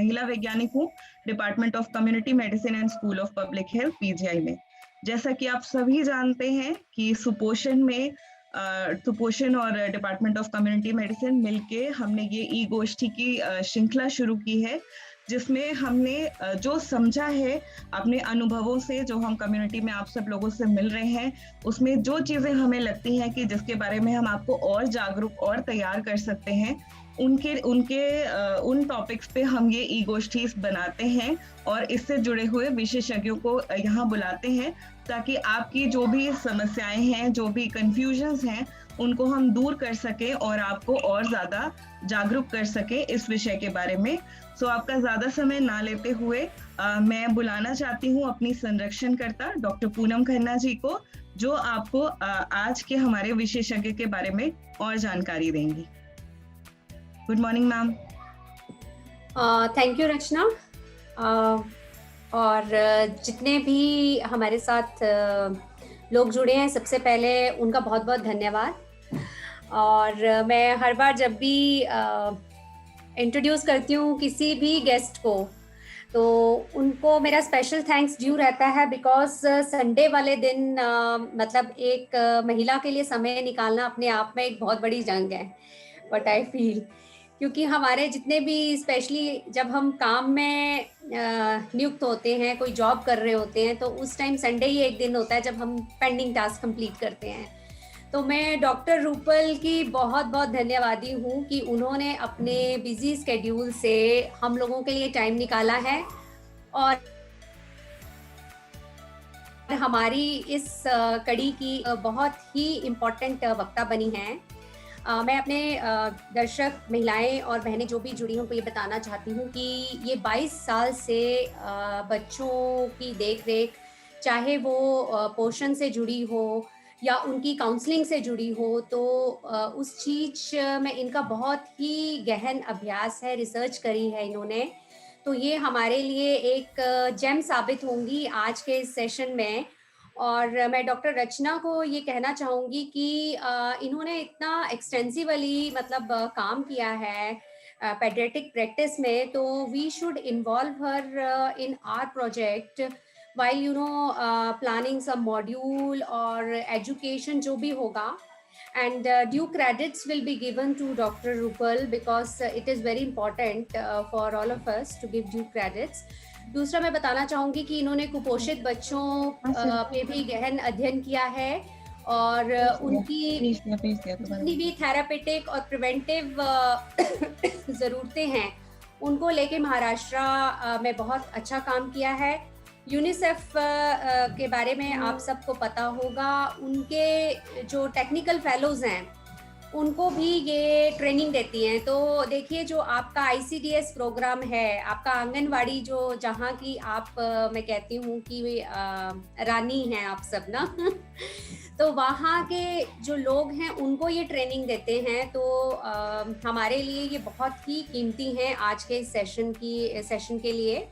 महिला वैज्ञानिक हूँ department of community medicine and school of public health PGI में। जैसा कि आप सभी जानते हैं कि सुपोषण और डिपार्टमेंट ऑफ कम्युनिटी मेडिसिन मिलके हमने ये ई गोष्ठी की श्रृंखला शुरू की है, जिसमें हमने जो समझा है अपने अनुभवों से, जो हम कम्युनिटी में आप सब लोगों से मिल रहे हैं, उसमें जो चीजें हमें लगती हैं कि जिसके बारे में हम आपको और जागरूक और तैयार कर सकते हैं, उनके उनके उन टॉपिक्स पे हम ये ई गोष्ठी बनाते हैं और इससे जुड़े हुए विशेषज्ञों को यहाँ बुलाते हैं, ताकि आपकी जो भी समस्याएं हैं, जो भी कंफ्यूजन्स हैं, उनको हम दूर कर सकें और आपको और ज्यादा जागरूक कर सकें इस विषय के बारे में। सो आपका ज्यादा समय ना लेते हुए मैं बुलाना चाहती हूँ अपनी संरक्षणकर्ता डॉक्टर पूनम खन्ना जी को, जो आपको आज के हमारे विशेषज्ञ के बारे में और जानकारी देंगी। Good morning ma'am. Thank you Rachna. और जितने भी हमारे साथ लोग जुड़े हैं, सबसे पहले उनका बहुत बहुत धन्यवाद। और मैं हर बार जब भी इंट्रोड्यूस करती हूँ किसी भी गेस्ट को, तो उनको मेरा स्पेशल थैंक्स ड्यू रहता है, बिकॉज संडे वाले दिन मतलब एक महिला के लिए समय निकालना अपने आप में एक बहुत बड़ी जंग है, बट आई फील, क्योंकि हमारे जितने भी, स्पेशली जब हम काम में नियुक्त होते हैं, कोई जॉब कर रहे होते हैं, तो उस टाइम संडे ही एक दिन होता है जब हम पेंडिंग टास्क कंप्लीट करते हैं। तो मैं डॉक्टर रूपल की बहुत बहुत धन्यवादी हूँ कि उन्होंने अपने बिजी स्केड्यूल से हम लोगों के लिए टाइम निकाला है और हमारी इस कड़ी की बहुत ही इम्पोर्टेंट वक्ता बनी हैं। मैं अपने दर्शक महिलाएं और बहनें जो भी जुड़ी हैं उनको ये बताना चाहती हूँ कि ये 22 साल से बच्चों की देख रेख, चाहे वो पोषण से जुड़ी हो या उनकी काउंसलिंग से जुड़ी हो, तो उस चीज़ में इनका बहुत ही गहन अभ्यास है, रिसर्च करी है इन्होंने। तो ये हमारे लिए एक जेम साबित होंगी आज के इस सेशन में। और मैं डॉक्टर रचना को ये कहना चाहूँगी कि इन्होंने इतना एक्सटेंसिवली मतलब काम किया है पेडियाट्रिक प्रैक्टिस में, तो we should involve her in our project while planning some module or education जो भी होगा, and due credits will be given to Dr. Rupal because it is very important for all of us to give due credits. दूसरा मैं बताना चाहूँगी कि इन्होंने कुपोषित बच्चों पे भी गहन अध्ययन किया है और उनकी जितनी भी थेरापेटिक और प्रिवेंटिव ज़रूरतें हैं उनको लेके महाराष्ट्र में बहुत अच्छा काम किया है। यूनिसेफ के बारे में आप सबको पता होगा, उनके जो टेक्निकल फेलोज हैं उनको भी ये ट्रेनिंग देती हैं। तो देखिए, जो आपका ICDS प्रोग्राम है, आपका आंगनवाड़ी, जो जहाँ की आप मैं कहती हूँ कि रानी हैं आप सब ना तो वहाँ के जो लोग हैं उनको ये ट्रेनिंग देते हैं। तो हमारे लिए ये बहुत ही कीमती हैं आज के सेशन के लिए।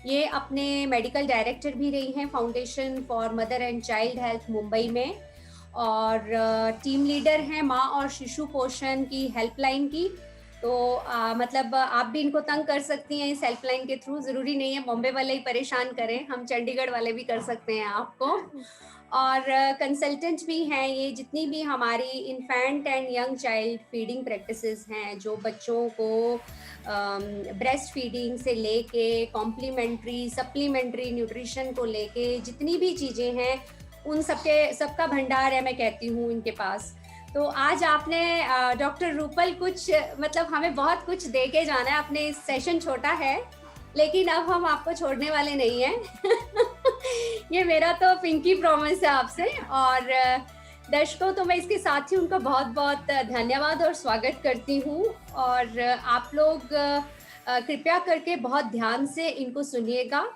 ये अपने मेडिकल डायरेक्टर भी रही हैं foundation for mother and child health Mumbai में, और टीम लीडर हैं माँ और शिशु पोषण की हेल्पलाइन की। तो मतलब आप भी इनको तंग कर सकती हैं इस हेल्पलाइन के थ्रू, ज़रूरी नहीं है बॉम्बे वाले ही परेशान करें, हम चंडीगढ़ वाले भी कर सकते हैं आपको। और कंसल्टेंट भी हैं ये, जितनी भी हमारी infant and young child feeding practices हैं, जो बच्चों को ब्रेस्ट फीडिंग से लेके कॉम्प्लीमेंट्री सप्लीमेंट्री न्यूट्रिशन को लेके जितनी भी चीज़ें हैं, उन सबका भंडार है, मैं कहती हूँ इनके पास। तो आज आपने डॉक्टर रूपल कुछ मतलब हमें बहुत कुछ दे के जाना है। अपने सेशन छोटा है लेकिन अब हम आपको छोड़ने वाले नहीं हैं ये मेरा तो पिंकी प्रॉमिस है आपसे। और दर्शकों, तो मैं इसके साथ ही उनका बहुत बहुत धन्यवाद और स्वागत करती हूँ। और आप लोग कृपया करके बहुत ध्यान से इनको सुनिएगा,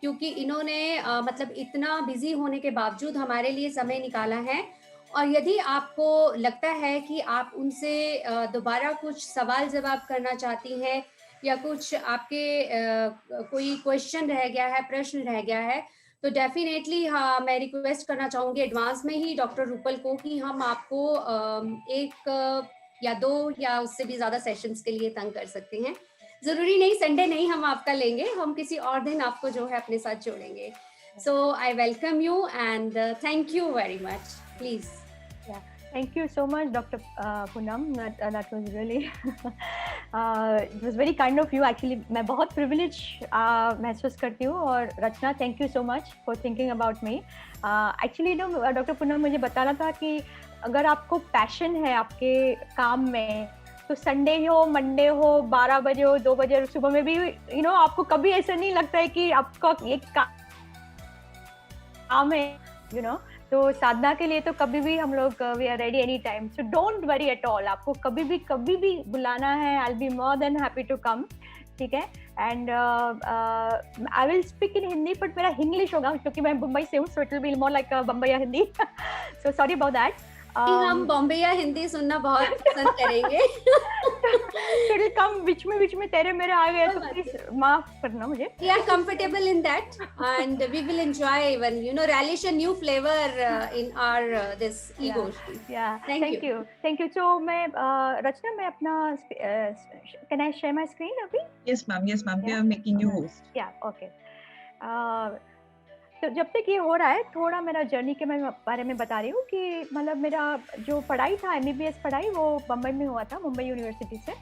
क्योंकि इन्होंने मतलब इतना बिजी होने के बावजूद हमारे लिए समय निकाला है। और यदि आपको लगता है कि आप उनसे दोबारा कुछ सवाल जवाब करना चाहती हैं या कुछ आपके कोई क्वेश्चन रह गया है, प्रश्न रह गया है, तो डेफिनेटली हाँ, मैं रिक्वेस्ट करना चाहूँगी एडवांस में ही डॉक्टर रूपल को कि हम आपको एक या दो या उससे भी ज़्यादा सेशंस के लिए तंग कर सकते हैं। जरूरी नहीं संडे नहीं हम आपका लेंगे, हम किसी और दिन आपको जो है अपने साथ जोड़ेंगे. So I welcome you and thank you very much. Please. Yeah, thank you so much, Dr. Poonam. That was really it was very kind of you. Actually, मैं बहुत privilege महसूस करती हूँ और रचना, thank you so much for thinking about me. Actually, Dr. Poonam मुझे बताना था कि अगर आपको passion है आपके काम में, तो संडे हो, मंडे हो, 12 बजे हो, 2 बजे सुबह में भी आपको कभी ऐसा नहीं लगता है कि आपका एक काम है. तो साधना के लिए तो कभी भी हम लोग we are ready any time. So don't worry at all. आपको कभी भी बुलाना है, I will be more than happy to come. ठीक है. And I will speak in Hindi, but मेरा इंग्लिश होगा क्योंकि मैं मुंबई से हूँ, so it will be more like Bambai या Hindi. So sorry about that. हम बॉम्बे या हिंदी सुनना बहुत पसंद करेंगे. तो कम बीच में तेरे मेरे आ गए तो प्लीज माफ करना मुझे. We are comfortable in that and we will enjoy when relish a new flavor in our this e-goshti. Yeah, thank you. Thank you. So मैं रचना, मैं अपना can I share my screen अभी? Yes ma'am, we are making you host. Yeah, okay. तो जब तक ये हो रहा है, थोड़ा मेरा जर्नी के मैं बारे में बता रही हूँ कि मतलब मेरा जो पढ़ाई था, MBBS पढ़ाई, वो बम्बई में हुआ था, मुंबई यूनिवर्सिटी से.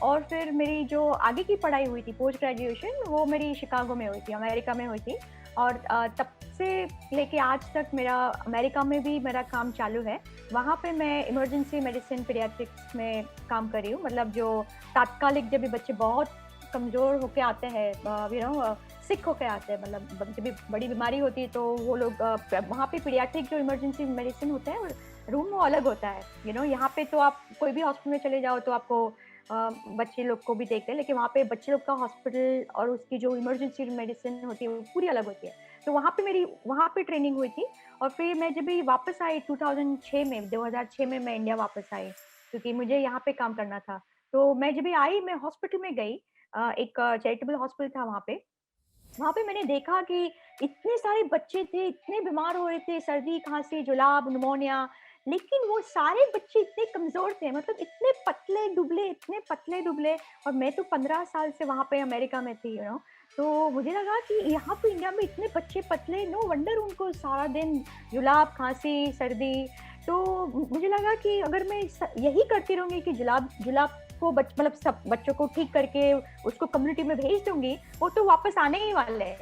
और फिर मेरी जो आगे की पढ़ाई हुई थी, पोस्ट ग्रेजुएशन, वो मेरी शिकागो में हुई थी, अमेरिका में हुई थी. और तब से लेके आज तक मेरा अमेरिका में भी मेरा काम चालू है. वहाँ पे मैं इमरजेंसी मेडिसिन पीडियाट्रिक्स में काम कर रही हूँ. मतलब जो तात्कालिक, जब भी बच्चे बहुत कमज़ोर होके आते हैं, सिक होके आते हैं, मतलब जब भी बड़ी बीमारी होती है, तो वो लोग वहाँ पे पीडियाट्रिक जो इमरजेंसी मेडिसिन होता है, रूम वो अलग होता है. यहाँ पे तो आप कोई भी हॉस्पिटल में चले जाओ तो आपको बच्चे लोग को भी देखते हैं, लेकिन वहाँ पे बच्चे लोग का हॉस्पिटल और उसकी जो इमरजेंसी मेडिसिन होती है वो पूरी अलग होती है. तो वहाँ पे मेरी ट्रेनिंग हुई थी. और फिर मैं जब भी वापस आई 2006 में मैं इंडिया वापस आई, क्योंकि मुझे यहाँ पे काम करना था. तो मैं जब भी आई, मैं हॉस्पिटल में गई, एक चैरिटेबल हॉस्पिटल था वहाँ पे मैंने देखा कि इतने सारे बच्चे थे, इतने बीमार हो रहे थे, सर्दी, खांसी, जुलाब, निमोनिया, लेकिन वो सारे बच्चे इतने कमजोर थे, मतलब इतने पतले दुबले. और मैं तो 15 साल से वहाँ पे अमेरिका में थी. तो मुझे लगा कि यहाँ पे इंडिया में इतने बच्चे पतले, नो वंडर उनको सारा दिन जुलाब, खांसी, सर्दी. तो मुझे लगा कि अगर मैं यही करती रहूंगी कि जुलाब को मतलब सब बच्चों को ठीक करके उसको कम्युनिटी में भेज दूंगी, वो तो वापस आने ही वाले हैं.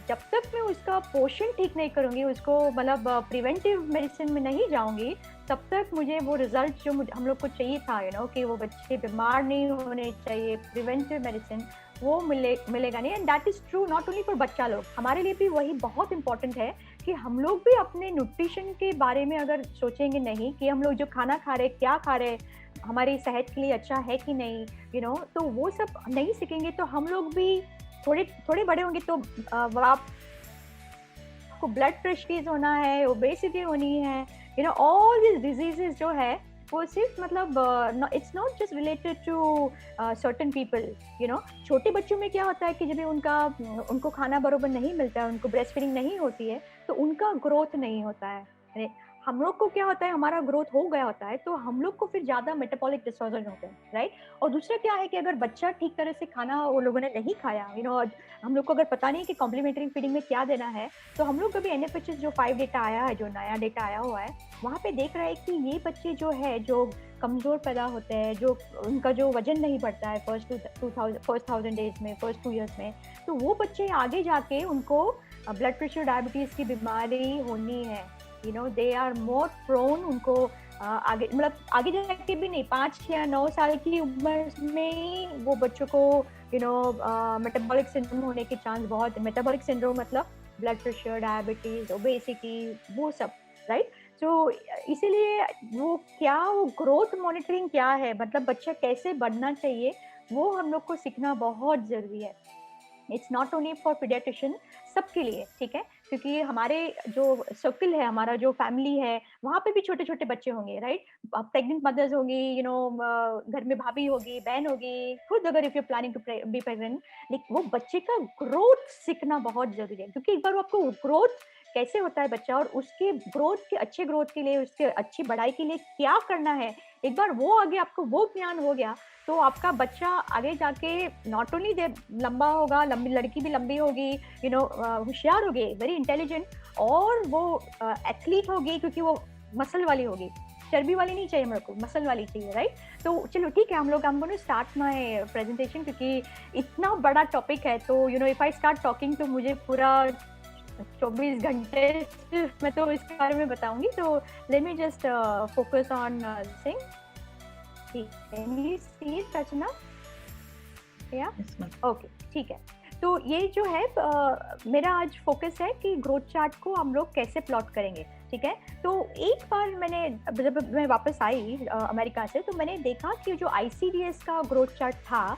जब तक मैं उसका पोषण ठीक नहीं करूंगी, उसको मतलब प्रिवेंटिव मेडिसिन में नहीं जाऊंगी, तब तक मुझे वो रिजल्ट जो हम लोग को चाहिए था, कि वो बच्चे बीमार नहीं होने चाहिए, प्रिवेंटिव मेडिसिन, वो मिलेगा नहीं. And that is true not only for बच्चा लोग, हमारे लिए भी वही बहुत इंपॉर्टेंट है कि हम लोग भी अपने न्यूट्रिशन के बारे में अगर सोचेंगे नहीं कि हम लोग जो खाना खा रहे, क्या खा रहे, हमारी सेहत के लिए अच्छा है कि नहीं, तो वो सब नहीं सीखेंगे, तो हम लोग भी थोड़े बड़े होंगे तो आपको ब्लड प्रेशर होना है, ओबेसिटी होनी है, ऑल दिस डिजीजेस जो है वो सिर्फ मतलब it's not just related to certain people. छोटे बच्चों में क्या होता है कि जब उनको खाना बरोबर नहीं मिलता है, उनको ब्रेस्ट फीडिंग नहीं होती है, तो उनका ग्रोथ नहीं होता है. हम लोग को क्या होता है, हमारा ग्रोथ हो गया होता है, तो हम लोग को फिर ज्यादा मेटाबॉलिक डिसऑर्डर होते हैं, राइट. और दूसरा क्या है कि अगर बच्चा ठीक तरह से खाना वो लोगों ने नहीं खाया, हम लोग को अगर पता नहीं कि कॉम्प्लीमेंट्री फीडिंग में क्या देना है, तो हम लोग कभी NFHS जो 5 डेटा आया है, जो नया डेटा आया हुआ है, वहाँ पे देख रहा है कि ये बच्चे जो है, जो कमजोर पैदा होते हैं, जो उनका जो वजन नहीं बढ़ता है फर्स्ट 1000 डेज में, फर्स्ट 2 ईयर्स में, तो वो बच्चे आगे जाके उनको ब्लड प्रेशर, डायबिटीज की बीमारी होनी है. they are more prone, उनको आगे मतलब आगे जाके भी नहीं, 5 या 9 साल की उम्र में ही वो बच्चों को मेटाबॉलिक सिंड्रोम होने के चांस बहुत है. मेटाबॉलिक सिंड्रोम मतलब ब्लड प्रेशर, डायबिटीज, ओबेसिटी, वो सब, राइट. तो इसीलिए वो ग्रोथ मॉनिटरिंग क्या है, मतलब बच्चा कैसे बढ़ना चाहिए, वो हम लोग को सीखना बहुत जरूरी है. It's not only for paediatrician, सबके लिए, ठीक है. क्योंकि हमारे जो सर्कल है, हमारा जो फैमिली है, वहाँ पे भी छोटे छोटे बच्चे होंगे, राइट. प्रेग्नेंट मदर्स होंगी, घर में भाभी होगी, बहन होगी, खुद अगर if you planning to be pregnant, लेकिन वो बच्चे का ग्रोथ सीखना बहुत जरूरी है. क्योंकि एक बार वो आपको ग्रोथ कैसे होता है बच्चा और उसके ग्रोथ के अच्छे ग्रोथ के लिए, उसके अच्छी बढ़ाई के लिए क्या करना है, एक बार वो आगे आपको वो ज्ञान हो गया, तो आपका बच्चा आगे जाके नॉट ओनली दे लंबा होगा, लंबी लड़की भी लंबी होगी, होशियार होगी, वेरी इंटेलिजेंट, और वो एथलीट होगी क्योंकि वो मसल वाली होगी, चर्बी वाली नहीं चाहिए मेरे को, मसल वाली चाहिए, राइट? तो चलो ठीक है, हम लोग स्टार्ट माय प्रेजेंटेशन क्योंकि इतना बड़ा टॉपिक है, तो इफ आई स्टार्ट टॉकिंग तो मुझे पूरा 24 घंटे मैं तो इसके बारे में बताऊंगी। तो let me just focus on thing. Can you see it Rachna? या Yes, ma'am. ओके, ठीक है। तो ये जो है मेरा आज फोकस है कि ग्रोथ चार्ट को हम लोग कैसे प्लॉट करेंगे, ठीक है? तो एक बार मैंने जब मैं वापस आई अमेरिका से, तो मैंने देखा कि जो ICDS का ग्रोथ चार्ट था,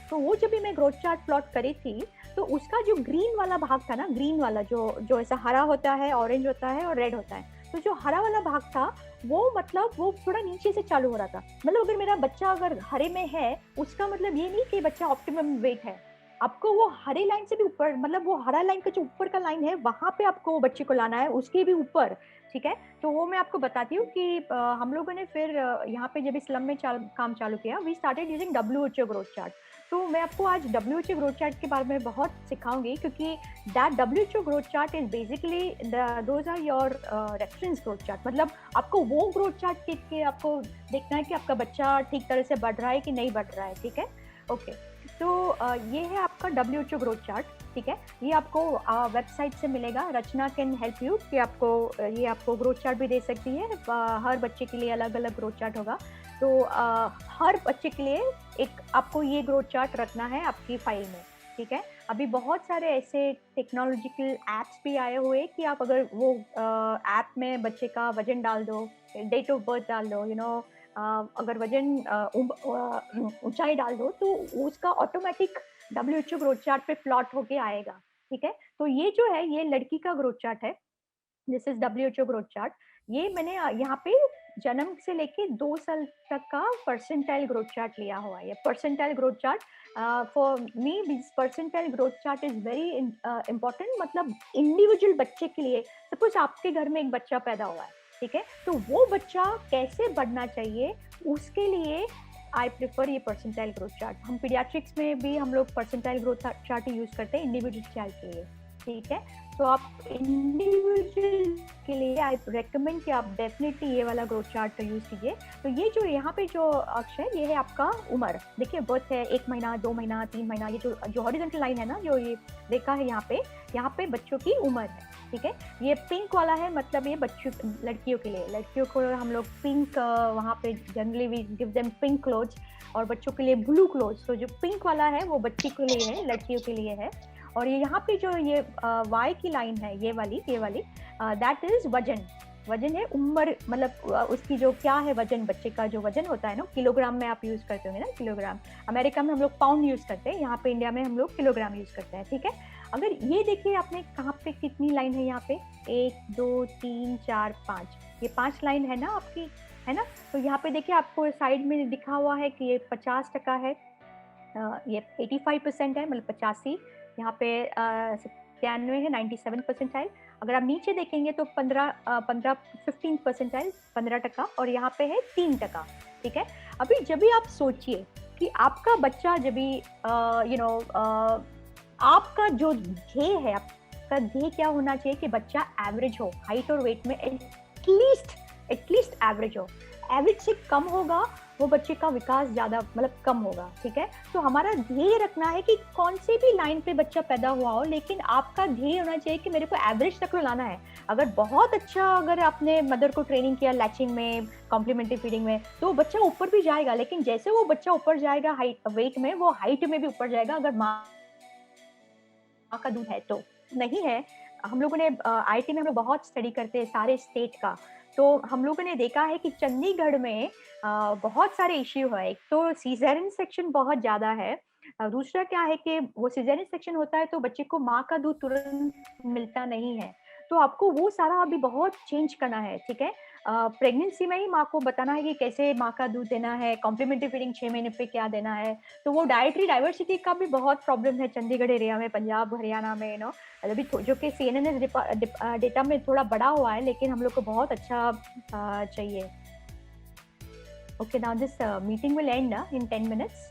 तो वो जब भी मैं ग्रोथ चार्ट प्लॉट करी थी, तो उसका जो ग्रीन वाला भाग था ना, ग्रीन वाला जो ऐसा हरा होता है, ऑरेंज होता है और रेड होता है, तो जो हरा वाला भाग था वो मतलब वो थोड़ा नीचे से चालू हो रहा था। मतलब अगर मेरा बच्चा अगर हरे में है, उसका मतलब ये नहीं कि बच्चा ऑप्टिमम वेट है, आपको वो हरे लाइन से भी ऊपर, मतलब वो हरा लाइन का जो ऊपर का लाइन है वहां पे आपको वो बच्चे को लाना है, उसके भी ऊपर, ठीक है? तो वो मैं आपको बताती हूँ कि हम लोगों ने फिर यहाँ पे जब इस स्लम में काम चालू किया, we started using WHO growth chart. तो मैं आपको आज WHO ग्रोथ चार्ट के बारे में बहुत सिखाऊंगी, क्योंकि that WHO growth chart is basically those are your reference growth chart. मतलब आपको वो ग्रोथ चार्ट देख के आपको देखना है कि आपका बच्चा ठीक तरह से बढ़ रहा है कि नहीं बढ़ रहा है, ठीक है? ओके, तो ये है आपका WHO ग्रोथ चार्ट, ठीक है? ये आपको वेबसाइट से मिलेगा, रचना कैन हेल्प यू कि आपको ये आपको ग्रोथ चार्ट भी दे सकती है। हर बच्चे के लिए अलग अलग ग्रोथ चार्ट होगा, तो हर बच्चे के लिए एक आपको ये ग्रोथ चार्ट रखना है आपकी फाइल में, ठीक है? अभी बहुत सारे ऐसे टेक्नोलॉजिकल एप्स भी आए हुए कि आप अगर वो ऐप में बच्चे का वजन डाल दो, डेट ऑफ बर्थ डाल दो, अगर वजन ऊंचाई डाल दो, तो उसका ऑटोमेटिक WHO ग्रोथ चार्ट पे प्लॉट होके आएगा, ठीक है? तो ये जो है ये लड़की का ग्रोथ चार्ट है, this is WHO growth chart. ये मैंने यहाँ पे जन्म से लेके 2 साल तक का परसेंटाइल ग्रोथ चार्ट लिया हुआ है। ये percentile growth chart for me, this percentile growth chart is very important. मतलब इंडिविजुअल बच्चे के लिए, सपोज आपके घर में एक बच्चा पैदा हुआ है, ठीक है? तो वो बच्चा कैसे बढ़ना चाहिए, उसके लिए आई प्रेफर ये परसेंटाइल ग्रोथ चार्ट। हम पीडियाट्रिक्स में भी हम लोग परसेंटाइल ग्रोथ चार्ट यूज करते हैं इंडिविजुअल चाइल्ड के लिए, ठीक है? तो आप इंडिविजुअल के लिए आई रेकमेंड कि आप डेफिनेटली ये वाला ग्रोथ चार्ट यूज कीजिए। तो ये जो यहाँ पे जो अक्ष है, ये है आपका उम्र। देखिए बर्थ है 1 महीना, 2 महीना, 3 महीना, ये जो हॉरिजॉन्टल लाइन है ना, जो ये रेखा है यहाँ पे बच्चों की उम्र है, ठीक है? ये पिंक वाला है, मतलब ये बच्चों लड़कियों के लिए, लड़कियों को हम लोग पिंक वहाँ पे generally we give them pink clothes, और बच्चों के लिए ब्लू क्लोथ्स। तो जो पिंक वाला है वो बच्ची के लिए है, लड़कियों के लिए है। और ये यहाँ पे जो ये वाई की लाइन है, ये वाली दैट इज वजन है, उम्र, मतलब उसकी जो क्या है वजन, बच्चे का जो वजन होता है ना, किलोग्राम में आप यूज करते होंगे ना, किलोग्राम। अमेरिका में हम लोग पाउंड यूज करते हैं, यहाँ पे इंडिया में हम लोग किलोग्राम यूज करते हैं, ठीक है? अगर ये देखिए आपने कहाँ पे कितनी लाइन है, यहाँ पे 1 2 3 4 5, ये 5 लाइन है ना आपकी, है ना? तो यहाँ पे देखिए आपको साइड में दिखा हुआ है कि ये 50% है, ये 85% है, मतलब 85, यहाँ पे 97 है, 97 परसेंटाइल। अगर आप नीचे देखेंगे तो 15 परसेंटाइल, 15%, और यहाँ पे है 3%, ठीक है? अभी जब भी आप सोचिए कि आपका बच्चा जब भी आपका जो ध्येय है, आपका ध्येय क्या होना चाहिए कि बच्चा एवरेज हो, हाइट और वेट में एटलीस्ट एवरेज हो। एवरेज से कम होगा वो बच्चे का विकास ज्यादा, मतलब कम होगा, ठीक है? तो हमारा ध्येय रखना है कि कौन सी भी लाइन पे बच्चा पैदा हुआ हो, लेकिन आपका ध्येय होना चाहिए कि मेरे को एवरेज तक लाना है। अगर बहुत अच्छा अगर आपने मदर को ट्रेनिंग किया लैचिंग में, कॉम्प्लीमेंट्री फीडिंग में, तो बच्चा ऊपर भी जाएगा, लेकिन जैसे वो बच्चा ऊपर जाएगा हाइट वेट में, वो हाइट में भी ऊपर जाएगा, अगर माँ का दूध है तो। नहीं है, हम लोगों ने IIT में हम लोग बहुत स्टडी करते हैं सारे स्टेट का, तो हम लोगों ने देखा है कि चंडीगढ़ में बहुत सारे इश्यू है। एक तो सीजरियन सेक्शन बहुत ज्यादा है, दूसरा क्या है कि वो सीजरियन सेक्शन होता है तो बच्चे को माँ का दूध तुरंत मिलता नहीं है, तो आपको वो सारा अभी बहुत चेंज करना है, ठीक है? प्रेगनेंसी में ही माँ को बताना है कि कैसे माँ का दूध देना है, कॉम्प्लीमेंट्री फीडिंग 6 महीने पे क्या देना है। तो वो डाइटरी डाइवर्सिटी का भी बहुत प्रॉब्लम है चंडीगढ़ एरिया में, पंजाब, हरियाणा में, अभी जो कि सीएनएनएस डेटा में थोड़ा बड़ा हुआ है, लेकिन हम लोग को बहुत अच्छा चाहिए। Okay, now this meeting will end in 10 minutes.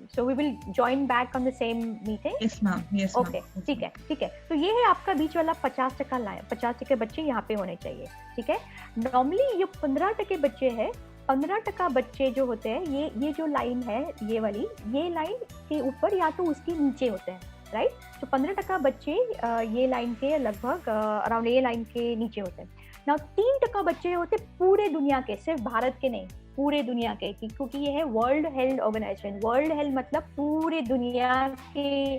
So we will join back on the same meeting. Yes, ma'am. Yes, ma'am. Okay, ठीक है, ठीक है। तो ये है आपका बीच वाला 50% लाइन, 50% बच्चे यहाँ पे होने चाहिए, ठीक है। नॉर्मली ये 15% बच्चे हैं, 15% बच्चे जो होते हैं, ये जो लाइन है, ये वाली, ये लाइन के ऊपर या तो उसके नीचे होते हैं, राइट। तो 15% बच्चे ये लाइन के लगभग अराउंड ये लाइन के नीचे होते हैं। ना 3% बच्चे होते पूरे दुनिया के, सिर्फ भारत के नहीं, पूरे दुनिया के, क्योंकि ये है world health organization. World health मतलब पूरे दुनिया के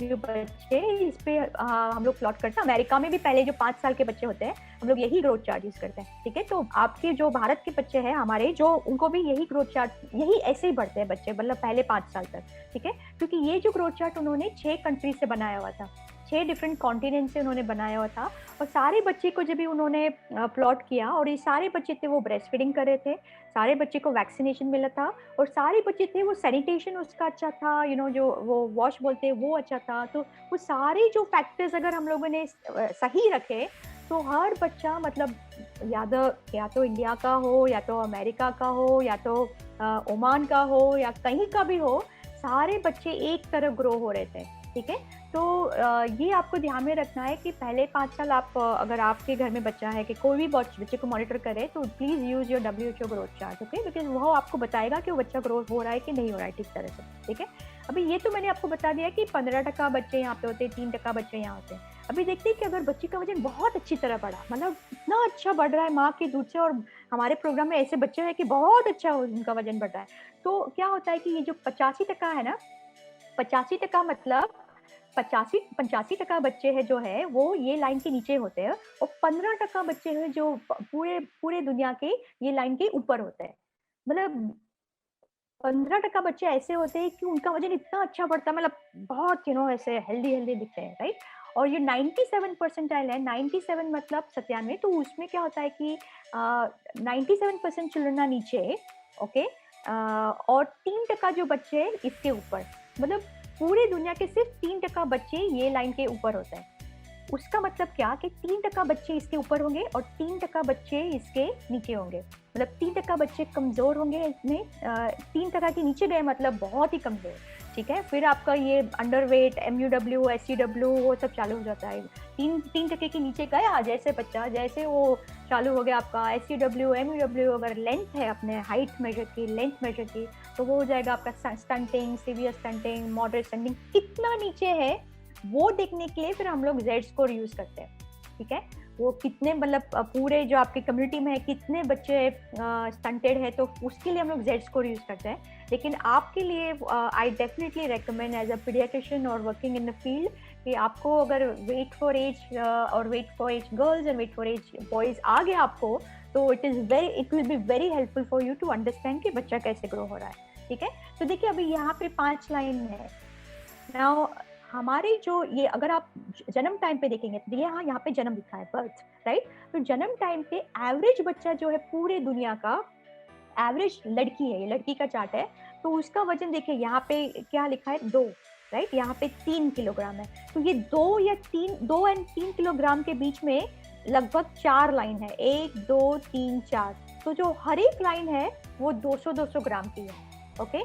जो बच्चे, इस पे हम लोग प्लॉट करते हैं। अमेरिका में भी पहले जो 5 साल के बच्चे होते हैं, हम लोग यही ग्रोथ चार्ट यूज करते हैं, ठीक है। तो आपके जो भारत के बच्चे हैं हमारे, जो उनको भी यही ग्रोथ चार्ट, यही ऐसे ही बढ़ते हैं बच्चे, मतलब पहले 5 साल तक, ठीक है। क्योंकि ये जो ग्रोथ चार्ट उन्होंने 6 कंट्री से बनाया हुआ था, 6 डिफरेंट कॉन्टिनेंट से उन्होंने बनाया हुआ था। और सारे बच्चे को जब भी उन्होंने प्लॉट किया, और ये सारे बच्चे थे वो ब्रेस्ट फीडिंग कर रहे थे, सारे बच्चे को वैक्सीनेशन मिला था, और सारे बच्चे थे वो सैनिटेशन उसका अच्छा था, जो वो वॉश बोलते हैं वो अच्छा था। तो वो सारे जो फैक्टर्स अगर हम लोगों ने सही रखे, तो हर बच्चा, मतलब या तो इंडिया का हो, या तो अमेरिका का हो, या तो ओमान का हो, या कहीं का भी हो, सारे बच्चे एक तरह ग्रो हो रहे थे, ठीक है। तो ये आपको ध्यान में रखना है कि पहले 5 साल आप, अगर आपके घर में बच्चा है, कि कोई भी बच्चे को मॉनिटर करे, तो please use your WHO growth chart, okay, because वो आपको बताएगा कि वो बच्चा ग्रोथ हो रहा है कि नहीं हो रहा है ठीक तरह से, ठीक है। अभी ये तो मैंने आपको बता दिया कि 15% बच्चे यहाँ पे होते हैं, 3% बच्चे यहाँ होते हैं। अभी देखते हैं कि अगर बच्चे का वजन बहुत अच्छी तरह बढ़ा, मतलब इतना अच्छा बढ़ रहा है माँ के दूध से, और हमारे प्रोग्राम में ऐसे बच्चे हैं कि बहुत अच्छा उनका वजन बढ़ रहा है, तो क्या होता है कि ये जो 85% है ना, 85% मतलब 85% बच्चे हैं जो है वो ये लाइन के नीचे होते हैं, और 15% बच्चे हैं जो पूरे दुनिया के ये लाइन के ऊपर होते हैं। मतलब 15% बच्चे ऐसे होते हैं कि उनका वजन इतना अच्छा बढ़ता है, मतलब बहुत ऐसे हेल्दी दिखते हैं, राइट। और ये 97 परसेंटाइल है, 97 मतलब 97, तो उसमें क्या होता है कि 97% चिल्ड्रन नीचे, ओके, और 3% जो बच्चे हैं इसके ऊपर, मतलब पूरे दुनिया के सिर्फ 3% बच्चे ये लाइन के ऊपर होते हैं। उसका मतलब क्या कि 3% बच्चे इसके ऊपर होंगे और 3% बच्चे इसके नीचे होंगे, मतलब 3% बच्चे कमजोर होंगे इसमें, 3% के नीचे गए मतलब बहुत ही कमजोर, ठीक है। फिर आपका ये अंडरवेट, MUW, SCW वो सब चालू हो जाता है। 3% के नीचे गया जैसे बच्चा, जैसे वो चालू हो गया आपका SCW, MUW, अगर लेंथ है अपने हाइट मेजर की, लेंथ मेजर की, तो वो हो जाएगा आपका stunting, severe stunting, moderate stunting, कितना नीचे है वो देखने के लिए फिर हम लोग Z स्कोर यूज करते हैं, ठीक है। वो कितने, मतलब पूरे जो आपकी कम्युनिटी में है कितने बच्चे स्टंटेड है, तो उसके लिए हम लोग Z स्कोर यूज करते हैं। लेकिन आपके लिए I definitely recommend as a paediatrician और वर्किंग इन द फील्ड कि आपको अगर वेट फॉर एज और weight for age girls and weight for age boys आ गया आपको, तो it will be very helpful for you to understand कि बच्चा कैसे ग्रो हो रहा है, ठीक है। तो देखिए अभी यहाँ पे 5 लाइन है। नाउ हमारे जो ये, अगर आप जन्म टाइम पे देखेंगे तो यहाँ पे जन्म लिखा है, बर्थ, राइट। तो जन्म टाइम पे एवरेज बच्चा जो है पूरे दुनिया का, एवरेज लड़की है, ये लड़की का चार्ट है, तो उसका वजन देखिए यहाँ पे क्या लिखा है, 2, राइट। यहाँ पे 3 किलोग्राम है, तो ये 2 एंड 3 किलोग्राम के बीच में लगभग 4 लाइन है, 1 2 3 4, तो जो हर एक लाइन है वो 200 ग्राम की है, ओके।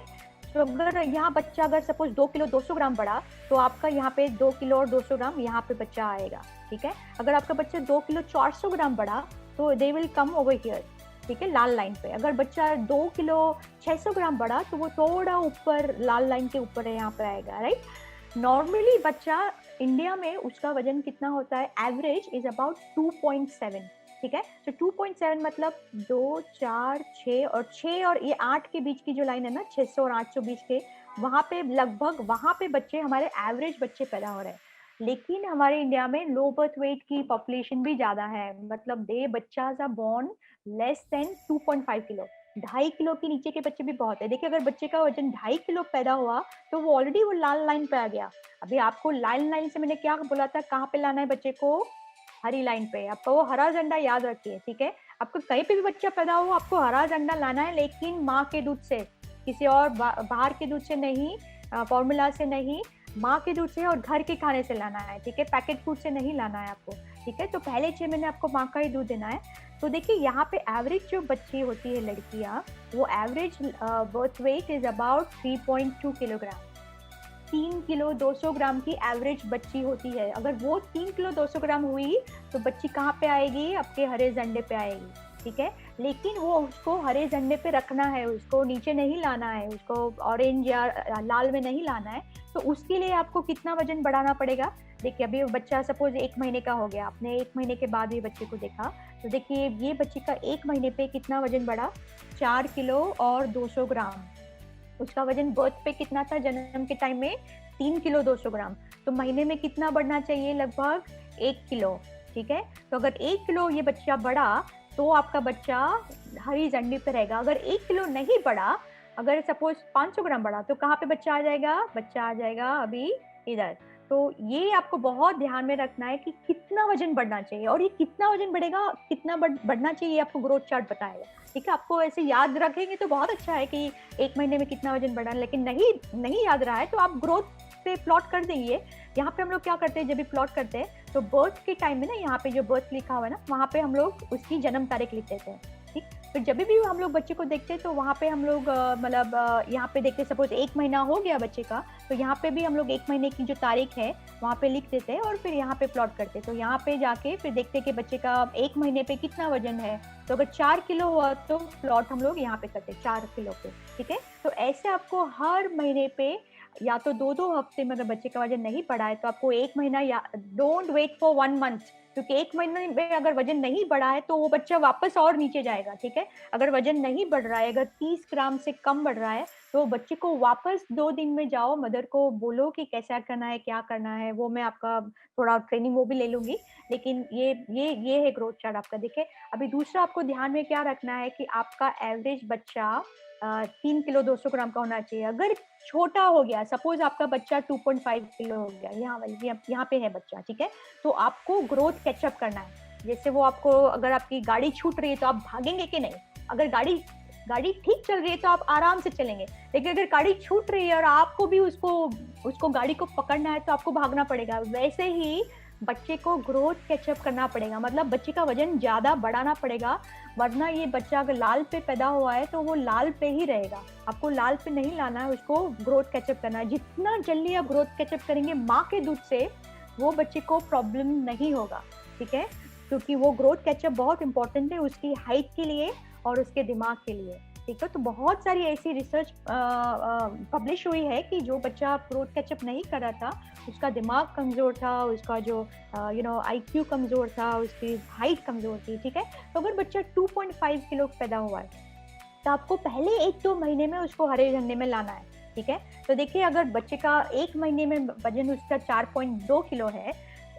तो अगर यहाँ बच्चा अगर सपोज 2 किलो 200 ग्राम बढ़ा, तो आपका यहाँ पे 2 किलो और 200 ग्राम यहाँ पे बच्चा आएगा, ठीक है। अगर आपका बच्चा 2 किलो 400 ग्राम बढ़ा, तो they will come over here, ठीक है, लाल लाइन पे। अगर बच्चा 2 किलो 600 ग्राम बढ़ा, तो वो थोड़ा ऊपर लाल लाइन के ऊपर है, यहाँ पे आएगा, राइट। नॉर्मली बच्चा इंडिया में उसका वजन कितना होता है, एवरेज इज अबाउट 2.7, ठीक है। तो 2.7 मतलब 2 4 6 और ये 8 के बीच की जो लाइन है ना, 600 और 820 के, वहां पे लगभग, वहां पे बच्चे, हमारे एवरेज बच्चे पैदा हो रहे हैं। लेकिन हमारे इंडिया में लो बर्थ वेट की पॉपुलेशन भी ज्यादा है, मतलब दे बच्चास are born less than 2.5 kilo, 2.5 kilo के नीचे के बच्चे भी बहुत है। देखिए अगर बच्चे का वजन 2.5 किलो पैदा हुआ, तो वो ऑलरेडी वो लाल लाइन पे आ गया। अभी आपको लाल लाइन से मैंने क्या बोला था, कहाँ पे लाना है बच्चे को, हरी लाइन पे। आपका वो हरा झंडा याद रखिए, ठीक है। आपको कहीं पे भी बच्चा पैदा हो, आपको हरा अंडा लाना है, लेकिन माँ के दूध से, किसी और बाहर के दूध से नहीं, फॉर्मूला से नहीं, माँ के दूध से और घर के खाने से लाना है, ठीक है, पैकेट फूड से नहीं लाना है आपको, ठीक है। तो पहले 6 महीने आपको माँ का ही दूध देना है। तो देखिए यहाँ पे एवरेज जो बच्ची होती है लड़कियाँ, वो average birth weight is about 3.2 kilogram, 3 kilo 200 ग्राम की एवरेज बच्ची होती है। अगर वो 3 किलो 200 ग्राम हुई तो बच्ची कहाँ पे आएगी, आपके हरे झंडे पे आएगी, ठीक है। लेकिन वो उसको हरे झंडे पे रखना है, उसको नीचे नहीं लाना है, उसको ऑरेंज या लाल में नहीं लाना है। तो उसके लिए आपको कितना वजन बढ़ाना पड़ेगा। देखिए अभी बच्चा सपोज 1 महीने का हो गया, आपने 1 महीने के बाद भी बच्चे को देखा, तो देखिए ये बच्ची का 1 महीने पे कितना वजन बढ़ा, 4 किलो और 200 ग्राम। उसका वजन बर्थ पे कितना था, जन्म के टाइम में 3 किलो 200 ग्राम। तो महीने में कितना बढ़ना चाहिए, लगभग 1 किलो, ठीक है। तो अगर 1 किलो ये बच्चा बढ़ा तो आपका बच्चा हरी झंडी पे रहेगा। अगर 1 किलो नहीं बढ़ा, अगर सपोज 500 ग्राम बढ़ा, तो कहाँ पे बच्चा आ जाएगा, बच्चा आ जाएगा अभी इधर। तो ये आपको बहुत ध्यान में रखना है कि कितना वजन बढ़ना चाहिए, और ये कितना वजन बढ़ेगा, कितना बढ़ना चाहिए, आपको ग्रोथ चार्ट बताएगा, ठीक है। आपको ऐसे याद रखेंगे तो बहुत अच्छा है कि 1 महीने में कितना वजन बढ़ा, लेकिन नहीं याद रहा है तो आप ग्रोथ पे प्लॉट कर देंगे। यहाँ पे हम लोग क्या करते हैं, जब भी प्लॉट करते हैं तो बर्थ के टाइम में ना, यहाँ पे जो बर्थ लिखा हुआ है ना, वहाँ पे हम लोग उसकी जन्म तारीख लिख देते हैं, ठीक। फिर जब भी हम लोग बच्चे को देखते हैं तो वहाँ पे हम लोग मतलब यहाँ पे देखते हैं, सपोज 1 महीना हो गया बच्चे का, तो यहाँ पे भी हम लोग 1 महीने की जो तारीख है वहाँ पे लिख देते हैं और फिर यहाँ पे प्लॉट करते हैं। तो यहाँ पे जाके फिर देखते हैं कि बच्चे का 1 महीने पे कितना वजन है। तो अगर 4 किलो हुआ तो प्लॉट हम लोग यहाँ पे करते हैं 4 किलो पे, ठीक है। तो ऐसे आपको हर महीने पे या तो 2-2 हफ्ते में, अगर बच्चे का वजन नहीं बढ़ा है तो आपको 1 महीना, या डोंट वेट फॉर 1 मंथ, क्योंकि 1 महीने में अगर वजन नहीं बढ़ा है तो वो बच्चा वापस और नीचे जाएगा, ठीक है। अगर वजन नहीं बढ़ रहा है, अगर 30 ग्राम से कम बढ़ रहा है, तो बच्चे को वापस 2 दिन में जाओ, मदर को बोलो कि कैसा करना है, क्या करना है। वो मैं आपका थोड़ा ट्रेनिंग वो भी ले लूंगी, लेकिन ये है ग्रोथ चार्ट आपका। देखिए अभी दूसरा आपको ध्यान में क्या रखना है कि आपका एवरेज बच्चा 3 किलो 200 ग्राम का होना चाहिए। अगर छोटा हो गया, सपोज आपका बच्चा 2.5 किलो हो गया, यहाँ पे है बच्चा, ठीक है, तो आपको ग्रोथ कैचअप करना है। जैसे वो आपको, अगर आपकी गाड़ी छूट रही है तो आप भागेंगे कि नहीं। अगर गाड़ी ठीक चल रही है तो आप आराम से चलेंगे, लेकिन अगर गाड़ी छूट रही है और आपको भी उसको गाड़ी को पकड़ना है तो आपको भागना पड़ेगा। वैसे ही बच्चे को ग्रोथ कैचअप करना पड़ेगा, मतलब बच्चे का वजन ज्यादा बढ़ाना पड़ेगा, वरना ये बच्चा अगर लाल पे पैदा हुआ है तो वो लाल पे ही रहेगा। आपको लाल पे नहीं लाना है, उसको ग्रोथ कैचअप करना है। जितना जल्दी आप ग्रोथ कैचअप करेंगे माँ के दूध से, वो बच्चे को प्रॉब्लम नहीं होगा, ठीक है, क्योंकि वो ग्रोथ कैचअप बहुत इंपॉर्टेंट है उसकी हाइट के लिए और उसके दिमाग के लिए, ठीक है। तो बहुत सारी ऐसी रिसर्च पब्लिश हुई है कि जो बच्चा ग्रोथ कैचअप नहीं कर रहा था, उसका दिमाग कमजोर था, उसका जो IQ कमजोर था, उसकी हाइट कमजोर थी, ठीक है। तो अगर बच्चा 2.5 किलो पैदा हुआ है तो आपको पहले 1-2 महीने में उसको हरे झंडे में लाना है, ठीक है। तो देखिए अगर बच्चे का 1 महीने में वजन उसका 4.2 किलो है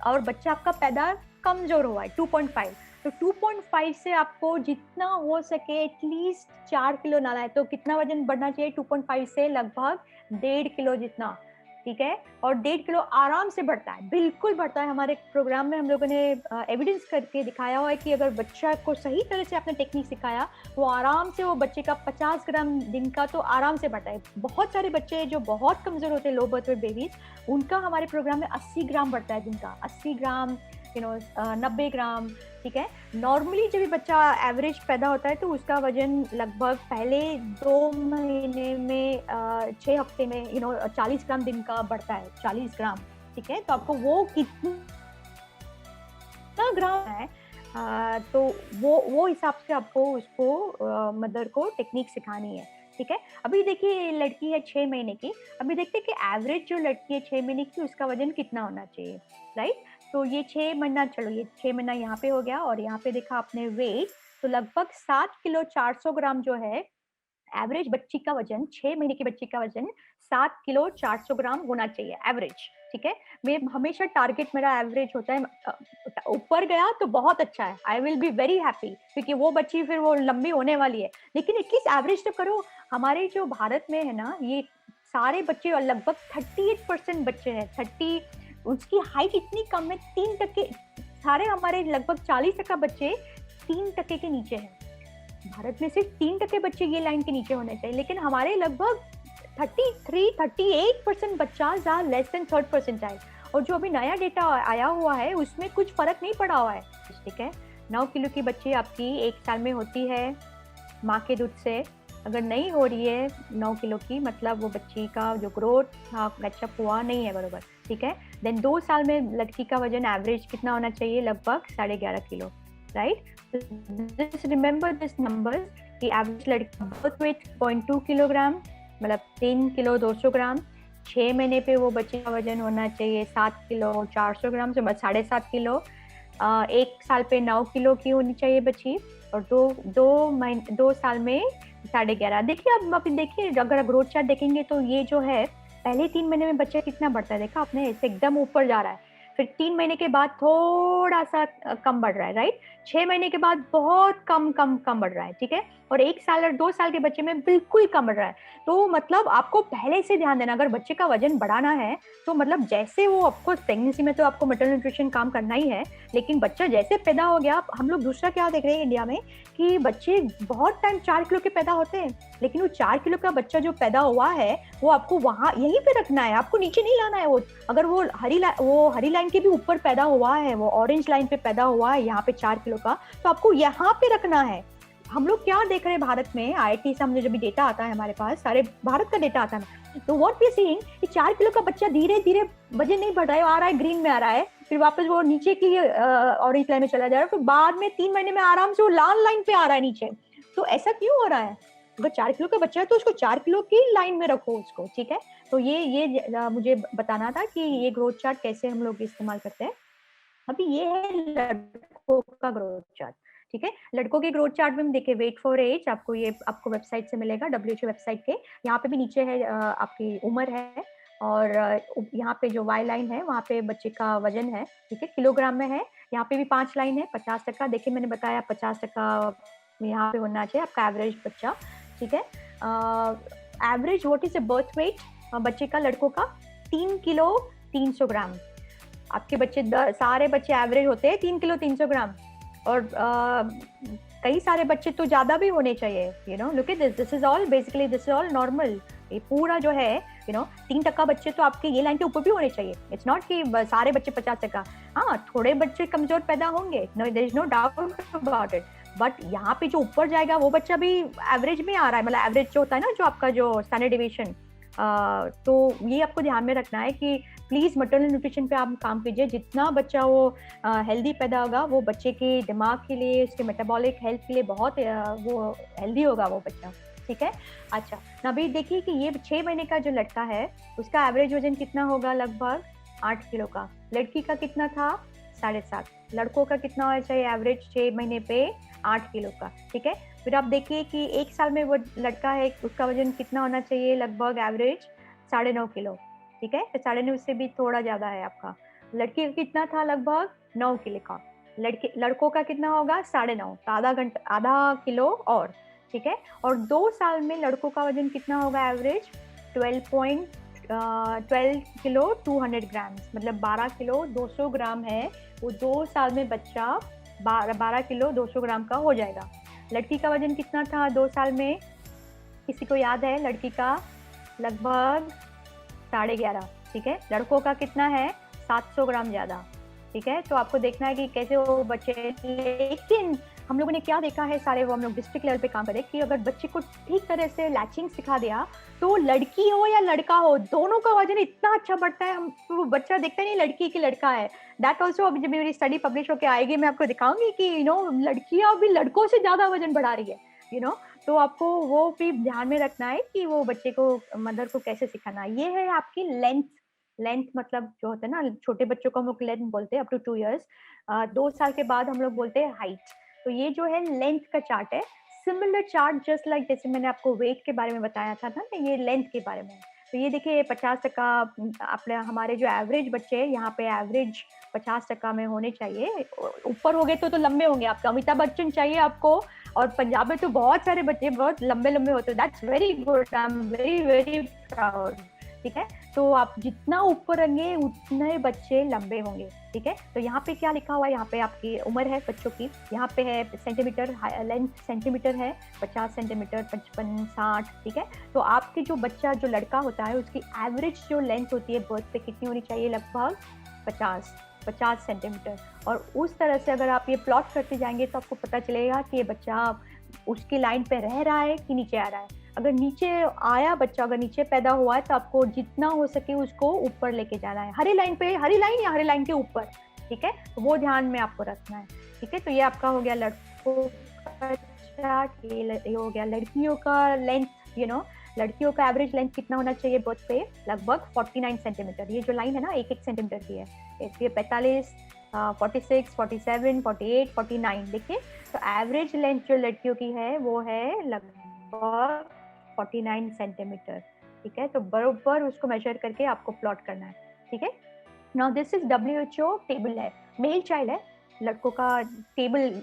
और बच्चा आपका पैदा कमजोर हुआ है 2.5, तो 2.5 से आपको जितना हो सके एटलीस्ट 4 किलो लाना है। तो कितना वजन बढ़ना चाहिए 2.5 से, लगभग 1.5 किलो जितना, ठीक है। और 1.5 किलो आराम से बढ़ता है, बिल्कुल बढ़ता है। हमारे प्रोग्राम में हम लोगों ने एविडेंस करके दिखाया हुआ है कि अगर बच्चा को सही तरह से आपने टेक्निक सिखाया, वो आराम से, वो बच्चे का 50 ग्राम दिन का तो आराम से बढ़ता है। बहुत सारे बच्चे जो बहुत कमजोर होते हैं, लो बर्थ वेट बेबीज, उनका हमारे प्रोग्राम में 80 ग्राम बढ़ता है दिन का, 80 ग्राम, 90 ग्राम, ठीक है। नॉर्मली जब भी बच्चा एवरेज पैदा होता है तो उसका वजन लगभग पहले 2 महीने में 6 हफ्ते में 40 ग्राम दिन का बढ़ता है, 40 ग्राम, ठीक है। तो आपको वो कितना ग्राम है, तो वो हिसाब से आपको उसको मदर को टेक्निक सिखानी है, ठीक है। अभी देखिए लड़की है 6 महीने की, अभी देखते हैं कि एवरेज जो लड़की है 6 महीने की, उसका वजन कितना होना चाहिए, राइट। तो ये 6 महीना, चलो ये 6 महीना यहाँ पे हो गया, और यहाँ पे देखा आपने वेट, तो लगभग 7 किलो 400 ग्राम जो है एवरेज बच्ची का वजन, 6 महीने की बच्ची का वजन 7 किलो 400 ग्राम होना चाहिए एवरेज, ठीक है। मैं हमेशा टारगेट, मेरा एवरेज होता है, ऊपर गया तो बहुत अच्छा है, I will be very happy, क्योंकि वो बच्ची फिर वो लंबी होने वाली है। लेकिन एटलीस्ट एवरेज तो करो। हमारे जो भारत में है ना, ये सारे बच्चे, और लगभग 38% बच्चे हैं, 30, उसकी हाइट इतनी कम है, 3 तक के, सारे हमारे लगभग 40% बच्चे 3% के नीचे है। भारत में सिर्फ 3% बच्चे ये लाइन के नीचे होने चाहिए, लेकिन हमारे लगभग 38% बच्चा लेस देन 3rd परसेंटाइल। और जो अभी नया डेटा आया हुआ है उसमें कुछ फर्क नहीं पड़ा हुआ है, ठीक है। 9 किलो की बच्ची आपकी 1 साल में होती है माँ के दूध से। अगर नहीं हो रही है 9 किलो की, मतलब वो बच्ची का जो ग्रोथ था गैचअप हुआ नहीं है बरोबर, ठीक है। देन 2 साल में लड़की का वजन एवरेज कितना होना चाहिए? लगभग 11.5 kilo, right. Just remember this number कि एवरेज लड़की का बर्थ वेट 0.2 किलोग्राम, मतलब 3 किलो 200 ग्राम। 6 महीने पे वो बच्चे का वजन होना चाहिए 7 किलो 400 ग्राम से 7.5 किलो। 1 साल पे 9 किलो की होनी चाहिए बच्ची, और 2 साल में 11.5। देखिए अब अभी देखिए, अगर ग्रोथ चार्ट देखेंगे तो ये जो है पहले 3 महीने में बच्चा कितना बढ़ता है, देखा आपने, ऐसे एकदम ऊपर जा रहा है। फिर 3 महीने के बाद थोड़ा सा कम बढ़ रहा है, राइट। 6 महीने के बाद बहुत कम बढ़ रहा है, ठीक है। और 1 साल और 2 साल के बच्चे में बिल्कुल कम बढ़ रहा है। तो मतलब आपको पहले से ध्यान देना, अगर बच्चे का वजन बढ़ाना है तो मतलब जैसे वो आपको प्रेगनेंसी में तो आपको मैटरनल न्यूट्रिशन काम करना ही है, लेकिन बच्चा जैसे पैदा हो गया, हम लोग दूसरा क्या देख रहे हैं इंडिया में कि बच्चे बहुत टाइम 4 किलो के पैदा होते हैं, लेकिन वो 4 किलो का बच्चा जो पैदा हुआ है वो आपको वहां यहीं पे रखना है, आपको नीचे नहीं लाना है। वो अगर वो हरी लाइन के भी ऊपर पैदा हुआ है, वो ऑरेंज लाइन पे पैदा हुआ है यहाँ पे 4 किलो का, तो आपको यहाँ पे रखना है। हम लोग क्या देख रहे हैं भारत में, IIT से हमने जब भी डेटा आता है हमारे पास, सारे भारत का डेटा आता है, तो व्हाट वी आर सीइंग कि 4 किलो का बच्चा धीरे धीरे वजन नहीं बढ़ रहा है, आ रहा है ग्रीन में आ रहा है, फिर वापस वो नीचे की ऑरेंज लाइन में चला जा रहा है, फिर बाद में 3 महीने में आराम से वो लाल लाइन पे आ रहा है नीचे। तो ऐसा क्यों हो रहा है? अगर 4 किलो का बच्चा है तो उसको 4 किलो की लाइन में रखो उसको, ठीक है। तो ये मुझे बताना था कि ये ग्रोथ चार्ट कैसे हम लोग इस्तेमाल करते हैं। अभी ये है लड़कों का ग्रोथ चार्ट, ठीक है। लड़कों के ग्रोथ चार्ट में देखिए वेट फॉर एज, आपको वेबसाइट से मिलेगा, WHO वेबसाइट के। यहाँ पे भी नीचे है आपकी उम्र है, और यहाँ पे जो वाई लाइन है वहाँ पे बच्चे का वजन है, ठीक है, किलोग्राम में है। यहाँ पे भी 5 लाइन है, 50%। देखिए मैंने बताया 50% यहाँ पे होना चाहिए आपका एवरेज बच्चा, ठीक है। Average what is birth weight बच्चे का, लड़कों का 3 किलो 300 ग्राम। आपके बच्चे सारे बच्चे एवरेज होते हैं 3 किलो 300 ग्राम, और कई सारे बच्चे तो ज्यादा भी होने चाहिए। You know look at this is all basically this is all normal. ये पूरा जो है 3% बच्चे तो आपके ये लाइन के ऊपर भी होने चाहिए। इट्स नॉट कि सारे बच्चे 50%। हाँ, थोड़े बच्चे कमजोर पैदा होंगे, no there is no doubt about it, but यहाँ पे जो ऊपर जाएगा वो बच्चा भी एवरेज में आ रहा है, मतलब एवरेज जो होता है ना, जो आपका जो स्टैंडर्ड डिविएशन। तो ये आपको ध्यान में रखना है कि प्लीज मैटरनल न्यूट्रिशन पे आप काम कीजिए। जितना बच्चा वो हेल्दी पैदा होगा, वो बच्चे के दिमाग के लिए, उसके मेटाबॉलिक हेल्थ के लिए बहुत वो हेल्दी होगा वो बच्चा, ठीक है। अच्छा, अभी देखिए कि ये 6 महीने का जो लड़का है उसका एवरेज वजन कितना होगा? लगभग 8 किलो का। लड़की का कितना था? 7.5। लड़कों का कितना होना चाहिए एवरेज 6 महीने पे? 8 किलो का, ठीक है। फिर आप देखिए कि 1 साल में वो लड़का है, उसका वजन कितना होना चाहिए? लगभग एवरेज 9.5 किलो, ठीक है। तो 9.5 से भी थोड़ा ज्यादा है आपका। लड़की का कितना था? लगभग 9 किलो का। लड़कों का कितना होगा? 9.5, तो आधा किलो और, ठीक है। और 2 साल में लड़कों का वजन कितना होगा एवरेज? 12 किलो 200 ग्राम, मतलब 12 किलो 200 ग्राम है वो 2 साल में बच्चा 12 किलो 200 ग्राम का हो जाएगा। लड़की का वजन कितना था 2 साल में? किसी को याद है? लड़की का लगभग 11.5, ठीक है। लड़कों का कितना है? 700 ग्राम ज्यादा, ठीक है। तो आपको देखना है कि कैसे वो बच्चे, लेकिन हम लोगों ने क्या देखा है, सारे वो हम लोग डिस्ट्रिक्ट लेवल पे काम करें कि अगर बच्चे को ठीक तरह से लैचिंग सिखा दिया तो लड़की हो या लड़का हो, दोनों का वजन इतना अच्छा बढ़ता है। हम तो वो बच्चा देखता नहीं लड़की की लड़का है। दैट ऑल्सो अभी जब मेरी स्टडी पब्लिश होकर आएगी मैं आपको दिखाऊंगी कि लड़कियां भी लड़कों से ज्यादा वजन बढ़ा रही है, तो आपको वो भी ध्यान में रखना है कि वो बच्चे को, मदर को कैसे सिखाना है। ये है आपकी लेंथ मतलब जो होता है ना, छोटे बच्चों को हम लोग लेंथ बोलते हैं अप टू 2 इयर्स। 2 साल के बाद हम लोग बोलते हैं हाइट। तो ये जो है लेंथ का चार्ट है। सिमिलर चार्ट जस्ट लाइक जैसे मैंने आपको वेट के बारे में बताया था ना, ये लेंथ के बारे में। तो ये देखिए 50% अपने हमारे जो एवरेज बच्चे हैं यहाँ पे एवरेज 50% में होने चाहिए। ऊपर हो गए तो लंबे होंगे। आपका अमिताभ बच्चन चाहिए आपको, और पंजाब में तो बहुत सारे बच्चे बहुत लंबे होते हैं। That's very good, I am very very proud, ठीक है। तो आप जितना ऊपर रहेंगे उतने बच्चे लंबे होंगे, ठीक है। तो यहाँ पे क्या लिखा हुआ है, यहाँ पे आपकी उम्र है बच्चों की, यहाँ पे है सेंटीमीटर, लेंथ सेंटीमीटर है 50 सेंटीमीटर, 55, 60, ठीक है। तो आपके जो बच्चा जो लड़का होता है उसकी एवरेज जो लेंथ होती है बर्थ पे कितनी होनी चाहिए, लगभग 50 सेंटीमीटर। और उस तरह से अगर आप ये प्लॉट करते जाएंगे तो आपको पता चलेगा कि ये बच्चा उसकी लाइन पे रह रहा है कि नीचे आ रहा है। अगर नीचे आया बच्चा, अगर नीचे पैदा हुआ है तो आपको जितना हो सके उसको ऊपर लेके जाना है, हरी लाइन पे, हरी लाइन या हरी लाइन के ऊपर, ठीक है। तो वो ध्यान में आपको रखना है, ठीक है। तो ये आपका हो गया लड़कों का चार्ट, ये हो गया लड़कियों का लेंथ, लड़कियों का एवरेज लेंथ कितना होना चाहिए बर्थ पे, लगभग 49 सेंटीमीटर। ये जो लाइन है ना 1-1 सेंटीमीटर की है, इसलिए 45, 46, 47, 48, 49, देखिए। तो एवरेज लेंथ जो लड़कियों की है वो है लगभग 49 सेंटीमीटर, ठीक है। तो बरोबर उसको मेजर करके आपको प्लॉट करना है, ठीक है। Now this is WHO table है, मेल चाइल्ड है, लड़कों का टेबल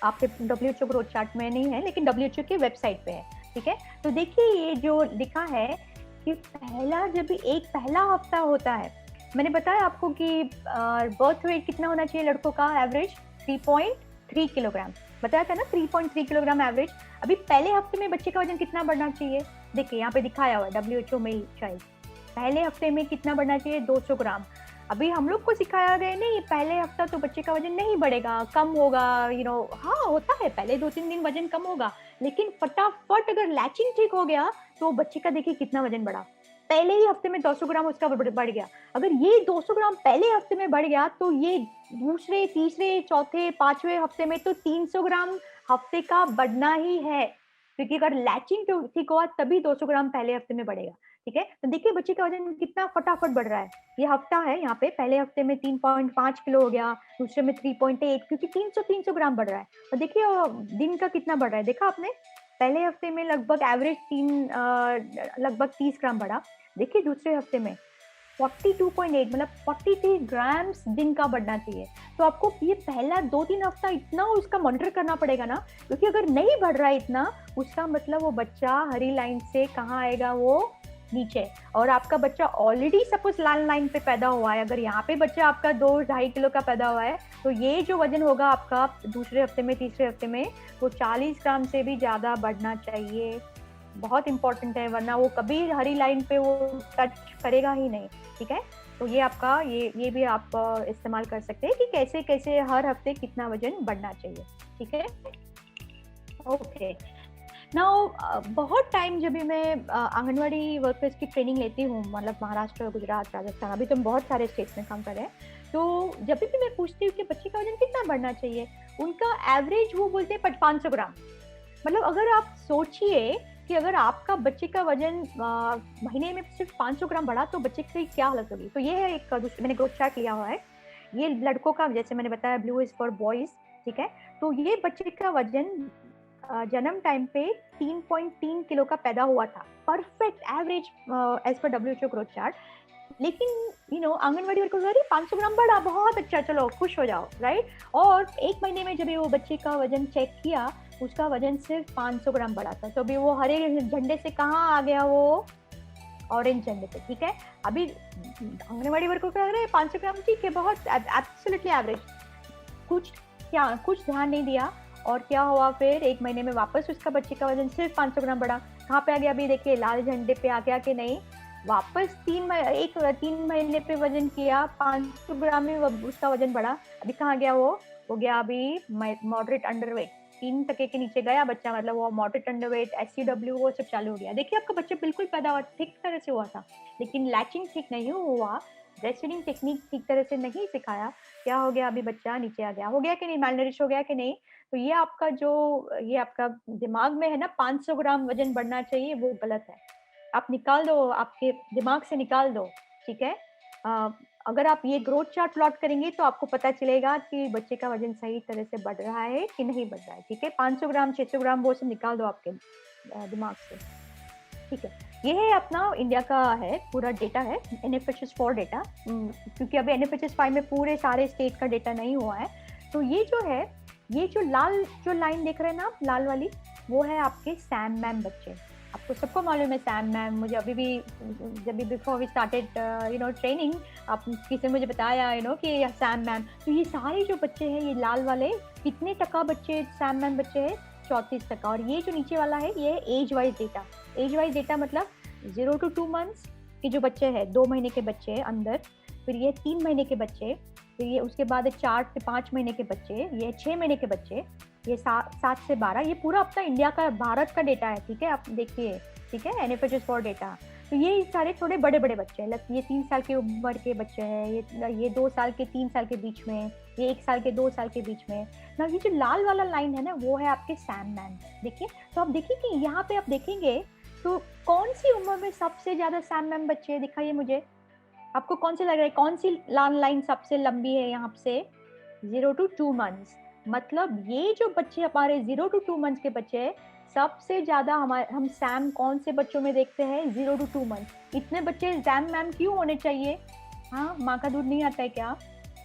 आपके WHO ग्रोथ चार्ट में नहीं है लेकिन WHO की वेबसाइट पे है, ठीक है। तो देखिए ये जो लिखा है कि पहला हफ्ता होता है, मैंने बताया आपको कि बर्थ वेट कितना होना चाहिए लड़कों का एवरेज 3.3 किलोग्राम, बताया था ना 3.3 किलोग्राम एवरेज। अभी पहले हफ्ते में बच्चे का वजन कितना बढ़ना चाहिए, देखिए यहाँ पे दिखाया हुआ है WHO मेल चाइल्ड, पहले हफ्ते में कितना बढ़ना चाहिए 200 ग्राम। अभी हम लोग को सिखाया गया नहीं, पहले हफ्ता तो बच्चे का वजन नहीं बढ़ेगा, कम होगा, हाँ होता है, पहले 2-3 दिन वजन कम होगा, लेकिन फटाफट अगर लैचिंग ठीक हो गया तो बच्चे का देखिए कितना वजन बढ़ा, पहले ही हफ्ते में 200 ग्राम उसका बढ़ गया। अगर ये 200 ग्राम पहले हफ्ते में बढ़ गया तो ये दूसरे, तीसरे, चौथे, 5वें हफ्ते में तो 300 ग्राम हफ्ते का बढ़ना ही है, क्योंकि अगर लैचिंग ठीक हुआ तभी 200 ग्राम पहले हफ्ते में बढ़ेगा, ठीक है। तो देखिए बच्चे का वजन कितना फटाफट बढ़ रहा है। ये हफ्ता है, यहाँ पे पहले हफ्ते में 3.5 किलो हो गया, दूसरे में 3.8, क्योंकि 300 ग्राम बढ़ रहा है। और देखिए दिन का कितना बढ़ रहा है, देखा आपने, पहले हफ्ते में लगभग एवरेज लगभग 30 ग्राम बढ़ा, देखिए दूसरे हफ्ते में 42.8, मतलब 43 ग्राम्स दिन का बढ़ना चाहिए। तो आपको ये पहला 2-3 हफ्ता इतना उसका मॉनिटर करना पड़ेगा ना, क्योंकि अगर नहीं बढ़ रहा है इतना, उसका मतलब वो बच्चा हरी लाइन से कहाँ आएगा, वो नीचे। और आपका बच्चा ऑलरेडी सपोज लाल लाइन पे पैदा हुआ है, अगर यहाँ पे बच्चा आपका 2-2.5 किलो का पैदा हुआ है, तो ये जो वजन होगा आपका दूसरे हफ्ते में, तीसरे हफ्ते में, वो 40 ग्राम से भी ज्यादा बढ़ना चाहिए। बहुत इंपॉर्टेंट है, वरना वो कभी हरी लाइन पे वो टच करेगा ही नहीं, ठीक है। तो ये आपका ये भी आप इस्तेमाल कर सकते हैं कि कैसे कैसे हर हफ्ते कितना वजन बढ़ना चाहिए, ठीक है। ओके, नाउ बहुत टाइम जब भी मैं आंगनवाड़ी वर्कर्स की ट्रेनिंग लेती हूँ, मतलब महाराष्ट्र, गुजरात, राजस्थान, अभी तो हम बहुत सारे स्टेट्स में काम कर रहे हैं, तो जब भी मैं पूछती हूँ कि बच्चे का वजन कितना बढ़ना चाहिए, उनका एवरेज वो बोलते हैं 500 ग्राम। मतलब अगर आप सोचिए कि अगर आपका बच्चे का वजन महीने में सिर्फ 500 ग्राम बढ़ा तो बच्चे की क्या हालत होगी। तो ये है एक मैंने ग्रोथ चार्ट लिया हुआ है, ये लड़कों का, जैसे मैंने बताया ब्लू इज फॉर बॉयज, ठीक है। तो ये बच्चे का वजन जन्म टाइम पे 3.3 किलो का पैदा हुआ था, परफेक्ट एवरेज एज पर WHO ग्रोथ चार्ट। लेकिन आंगनवाड़ी वर्कर अरे 500 ग्राम बढ़ा, बहुत अच्छा, चलो खुश हो जाओ, राइट। और एक महीने में जब वो बच्चे का वजन चेक किया, उसका वजन सिर्फ 500 ग्राम बढ़ा था। तो अभी वो हरे झंडे से कहाँ आ गया, वो ऑरेंज झंडे पे, ठीक है। अभी आंगनवाड़ी वर्कर कह रहे हैं 500 ग्राम ठीक है, बहुत एब्सोल्युटली एवरेज, कुछ ध्यान नहीं दिया। और क्या हुआ फिर, एक महीने में वापस उसका बच्चे का वजन सिर्फ 500 ग्राम बढ़ा। कहाँ पे आ गया, अभी देखिए लाल झंडे पे आ गया कि नहीं, वापस 3 महीने पे वजन किया, 500 ग्राम में उसका वजन बढ़ा। अभी कहाँ गया, वो हो गया अभी मॉडरेट अंडरवेट, 3 टके के नीचे गया बच्चा, मतलब वो मॉडरेट अंडरवेट, SCW वो सब चालू हो गया। देखिए आपका बच्चा बिल्कुल पैदा हुआ ठीक तरह से हुआ था, लेकिन लैचिंग ठीक नहीं हुआ, ब्रेस्ट फीडिंग टेक्निक ठीक तरह से नहीं सिखाया, क्या हो गया, अभी बच्चा नीचे आ गया, हो गया कि नहीं, मैलनरिश हो गया कि नहीं। तो ये आपका दिमाग में है ना 500 ग्राम वजन बढ़ना चाहिए, वो गलत है, आप निकाल दो, आपके दिमाग से निकाल दो, ठीक है। अगर आप ये ग्रोथ चार्ट प्लॉट करेंगे तो आपको पता चलेगा कि बच्चे का वजन सही तरह से बढ़ रहा है कि नहीं बढ़ रहा है, ठीक है। 500 ग्राम 600 ग्राम वो सब निकाल दो आपके दिमाग से, ठीक है। ये है अपना इंडिया का है पूरा डेटा है, NFHS 4 डेटा, क्योंकि अभी NFHS 5 में पूरे सारे स्टेट का डेटा नहीं हुआ है। तो ये जो है, ये जो लाल जो लाइन देख रहे हैं ना आप, लाल वाली, वो है आपके सैम मैम बच्चे, आपको सबको मालूम है सैम मैम, मुझे अभी भी जब भी बिफोर वी स्टार्टेड ट्रेनिंग, आप किसी ने मुझे बताया कि सैम मैम, तो ये सारे जो बच्चे हैं ये लाल वाले कितने टका बच्चे सैम मैम बच्चे हैं, 34%। और ये जो नीचे वाला है ये age wise data, age wise data मतलब 0 to 2 months के जो बच्चे हैं, 2 महीने के बच्चे अंदर, फिर ये 3 महीने के बच्चे, फिर ये उसके बाद 4 से 5 महीने के बच्चे, ये 6 महीने के बच्चे, ये 7 से 12, ये पूरा अपना इंडिया का, भारत का डेटा है, ठीक है, आप देखिए, ठीक है, NFHS फॉर डेटा। तो ये सारे थोड़े बड़े बड़े बच्चे हैं, ये 3 साल की उम्र के बच्चे हैं, ये 2 साल के 3 साल के बीच में, ये 1 साल के 2 साल के बीच में ना। ये जो लाल वाला लाइन है ना, वो है आपके सैम मैम। देखिए, तो आप देखिए कि यहाँ पे आप देखेंगे तो कौन सी उम्र में सबसे ज्यादा सैम मैम बच्चे हैं, दिखाइए मुझे, आपको कौन से लग रहा है, कौन सी लाइन सबसे लंबी है यहाँ से, 0 to 2 months। मतलब ये जो बच्चे हमारे 0 to 2 months के बच्चे हैं, सबसे ज्यादा हम सैम कौन से बच्चों में देखते हैं, 0 to 2 months। इतने बच्चे सैम मैम क्यों होने चाहिए? हाँ, माँ का दूध नहीं आता है क्या?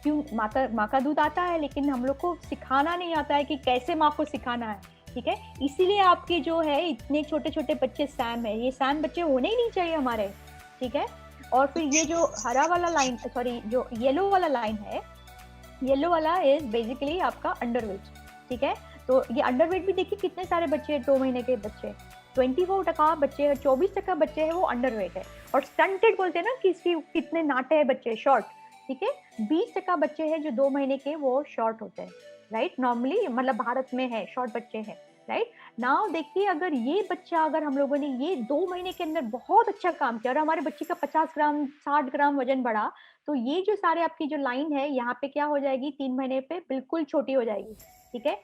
क्यों? माँ का दूध आता है, लेकिन हम लोग को सिखाना नहीं आता है कि कैसे माँ को सिखाना है, ठीक है। इसीलिए आपके जो है इतने छोटे छोटे बच्चे सैम है, ये सैम बच्चे होने ही नहीं चाहिए हमारे, ठीक है। और फिर ये जो हरा वाला लाइन, सॉरी जो येलो वाला लाइन है, येलो वाला इज बेसिकली आपका अंडरवेट, ठीक है। तो ये अंडरवेट भी देखिए कितने सारे बच्चे हैं, 2 महीने के बच्चे, 24% बच्चे, 24% बच्चे हैं वो अंडरवेट है। और स्टंटेड बोलते हैं ना कि कितने नाटे हैं बच्चे, शॉर्ट, ठीक है। 20% बच्चे हैं जो 2 महीने के, वो शॉर्ट होते हैं, राइट। नॉर्मली मतलब भारत में है शॉर्ट बच्चे हैं, राइट। नाउ देखिए, अगर ये बच्चा, अगर हम लोगों ने ये 2 महीने के अंदर बहुत अच्छा काम किया और हमारे बच्चे का 50 ग्राम 60 ग्राम वजन बढ़ा, तो ये जो सारे आपकी जो लाइन है यहाँ पे क्या हो जाएगी, 3 महीने पे बिल्कुल छोटी हो जाएगी, ठीक है।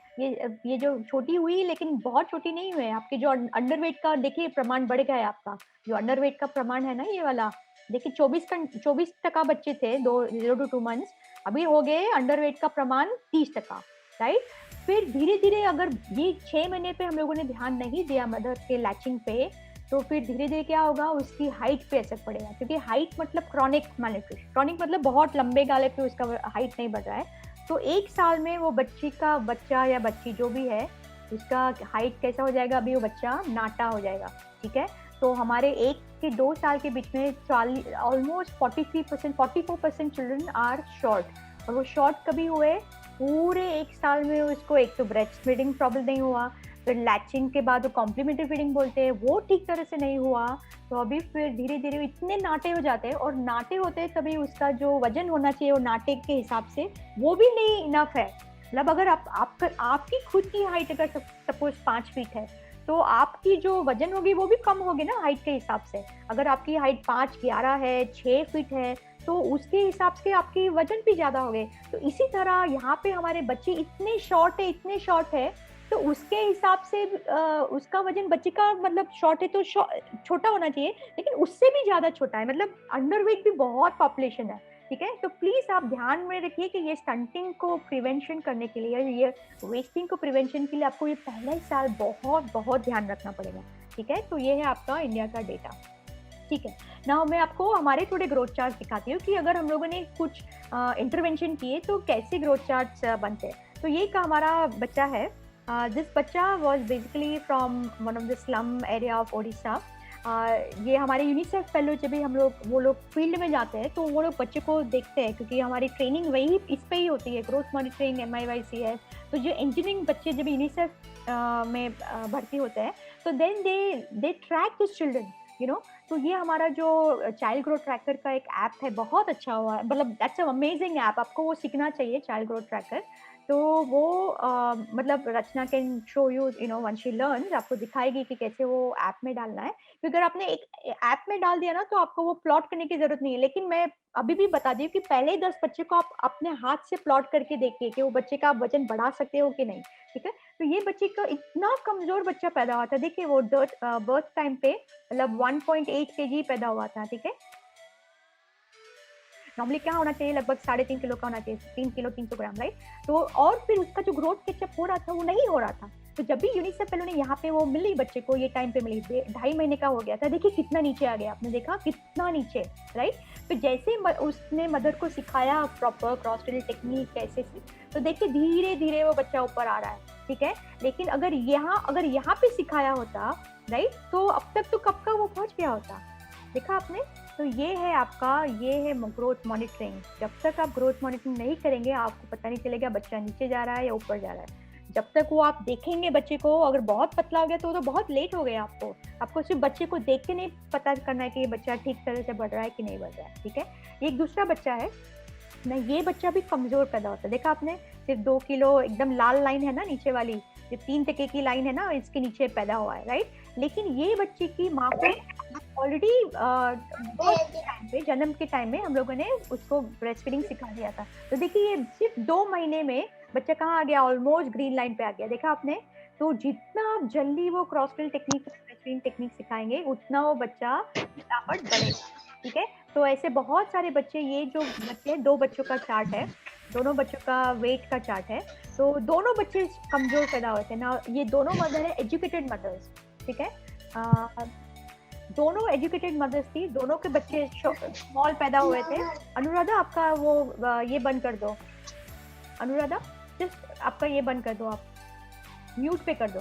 ये जो छोटी हुई, लेकिन बहुत छोटी नहीं हुई, आपके जो अंडरवेट का देखिए प्रमाण बढ़ गया है। आपका जो अंडरवेट का प्रमाण है ना, ये वाला देखिए 24% बच्चे थे 0 to 2 months, अभी हो गए अंडरवेट का प्रमाण 30%, राइट। फिर धीरे धीरे अगर ये 6 महीने पे हम लोगों ने ध्यान नहीं दिया मदर के लैचिंग पे, तो फिर धीरे धीरे क्या होगा, उसकी हाइट पे असर पड़ेगा, क्योंकि हाइट मतलब क्रॉनिक मैलन्यूट्रिशन, क्रॉनिक मतलब बहुत लंबे गाले पे उसका हाइट नहीं बढ़ रहा है। तो 1 साल में वो बच्चा या बच्ची जो भी है, उसका हाइट कैसा हो जाएगा, अभी वो बच्चा नाटा हो जाएगा, ठीक है। तो हमारे 1 से 2 साल के बीच में ऑलमोस्ट 44% चिल्ड्रन आर शॉर्ट। और वो शॉर्ट कभी हुए, पूरे 1 साल में उसको एक तो ब्रेस्ट फीडिंग प्रॉब्लम नहीं हुआ, फिर लैचिंग के बाद वो कॉम्प्लीमेंट्री फीडिंग बोलते हैं, वो ठीक तरह से नहीं हुआ, तो अभी फिर धीरे धीरे इतने नाटे हो जाते हैं। और नाटे होते हैं तभी उसका जो वजन होना चाहिए वो नाटे के हिसाब से वो भी नहीं इनफ है। मतलब अगर आपकी खुद की हाइट अगर सपोज 5 फीट है, तो आपकी जो वजन होगी वो भी कम होगी ना हाइट के हिसाब से। अगर आपकी हाइट 5'11" है, 6 फीट है, तो उसके हिसाब से आपकी वजन भी ज्यादा हो गए। तो इसी तरह यहाँ पे हमारे बच्चे इतने शॉर्ट है, तो उसके हिसाब से उसका वजन बच्चे का मतलब शॉर्ट है तो छोटा होना चाहिए, लेकिन उससे भी ज्यादा छोटा है, मतलब अंडरवेट भी बहुत पॉपुलेशन है, ठीक है। तो प्लीज आप ध्यान में रखिए कि ये स्टंटिंग को प्रिवेंशन करने के लिए, ये वेस्टिंग को प्रिवेंशन के लिए आपको ये पहला ही साल बहुत ध्यान रखना पड़ेगा, ठीक है। तो ये है आपका इंडिया का डेटा, ठीक है। नाउ मैं आपको हमारे थोड़े ग्रोथ चार्ट दिखाती हूँ कि अगर हम लोगों ने कुछ इंटरवेंशन किए तो कैसे ग्रोथ चार्ट्स बनते हैं। तो ये का हमारा बच्चा है, दिस बच्चा was basically from one of the slum area of Odisha. ये हमारे यूनिसेफ फेलो जब भी वो लोग फील्ड में जाते हैं तो वो लोग बच्चे को देखते हैं, क्योंकि हमारी ट्रेनिंग वही इस पे ही होती है, ग्रोथ मॉनिटरिंग, MIYCS। तो जो इंजीनियरिंग बच्चे जब यूनिसेफ में भर्ती होते हैं, तो then they track this children, you know. तो ये हमारा जो चाइल्ड ग्रोथ ट्रैकर का एक ऐप है, बहुत अच्छा हुआ है, मतलब दैट्स अ अमेजिंग ऐप, आपको वो सीखना चाहिए, चाइल्ड ग्रोथ ट्रैकर। तो वो मतलब Rachna can show you, you know, one she learns, आपको दिखाएगी कि कैसे वो ऐप में डालना है। क्योंकि अगर आपने एक ऐप में डाल दिया ना, तो आपको वो प्लॉट करने की जरूरत नहीं है। लेकिन मैं अभी भी बता दी कि पहले 10 बच्चे को आप अपने हाथ से प्लॉट करके देखिए कि वो बच्चे का आप वजन बढ़ा सकते हो कि नहीं, ठीक है। तो ये बच्चे का इतना कमजोर बच्चा पैदा हुआ था, देखिए वो बर्थ टाइम पे मतलब 1.8 kg पैदा हुआ था, ठीक है। नॉर्मली क्या होना चाहिए, लगभग 3.5 किलो का होना चाहिए, 3 किलो 300 ग्राम, राइट। तो और फिर उसका जो ग्रोथ कैचअप हो रहा था वो नहीं हो रहा था। तो जब भी यूनिसेफ फेलो ने यहाँ पे वो मिली बच्चे को, ये टाइम पे मिली, 2.5 महीने का हो गया था, देखिए कितना नीचे आ गया, आपने देखा कितना नीचे, राइट। तो जैसे उसने मदर को सिखाया प्रॉपर क्रॉस टेल टेक्निक कैसे, तो देखिए धीरे धीरे वो बच्चा ऊपर आ रहा है, ठीक है। लेकिन अगर यहाँ पे सिखाया होता राइट? तो अब तक तो कब का वो पहुंच गया होता, देखा आपने? तो ये है आपका, ये है ग्रोथ मॉनिटरिंग। जब तक आप ग्रोथ मॉनिटरिंग नहीं करेंगे आपको पता नहीं चलेगा बच्चा नीचे जा रहा है या ऊपर जा रहा है। जब तक वो आप देखेंगे बच्चे को, अगर बहुत पतला हो गया तो वो तो बहुत लेट हो गया आपको सिर्फ बच्चे को देख के नहीं पता करना है कि ये बच्चा ठीक तरह से बढ़ रहा है कि नहीं बढ़ रहा है, ठीक है? एक दूसरा बच्चा है ना, ये बच्चा भी कमजोर पैदा होता है, देखा आपने? सिर्फ 2 किलो, एकदम लाल लाइन है ना नीचे वाली, ये 3 टके की लाइन है ना, इसके नीचे पैदा हुआ है, राइट? लेकिन ये बच्चे की माँ को ऑलरेडी टाइम पे, जन्म के टाइम में हम लोगों ने उसको ब्रेस्ट फीडिंग सिखा दिया था। तो देखिए ये सिर्फ 2 महीने में बच्चा कहाँ आ गया, ऑलमोस्ट ग्रीन लाइन पे आ गया, देखा आपने? तो जितना आप जल्दी वो cross-fill technique, breast feeding technique सिखाएंगे उतना वो बच्चा फटाफट बढ़ेगा, ठीक है? तो ऐसे बहुत सारे बच्चे, ये जो बच्चे, 2 बच्चों का चार्ट है, दोनों बच्चों का वेट का चार्ट है। तो दोनों बच्चे कमजोर पैदा होते हैं ना, ये दोनों मदर है एजुकेटेड मदर्स, ठीक है? दोनों एजुकेटेड मदर्स थी, दोनों के बच्चे स्मॉल पैदा हुए थे। अनुराधा आपका वो ये बंद कर दो, अनुराधा जस्ट आपका ये बंद कर दो, आप म्यूट पे कर दो,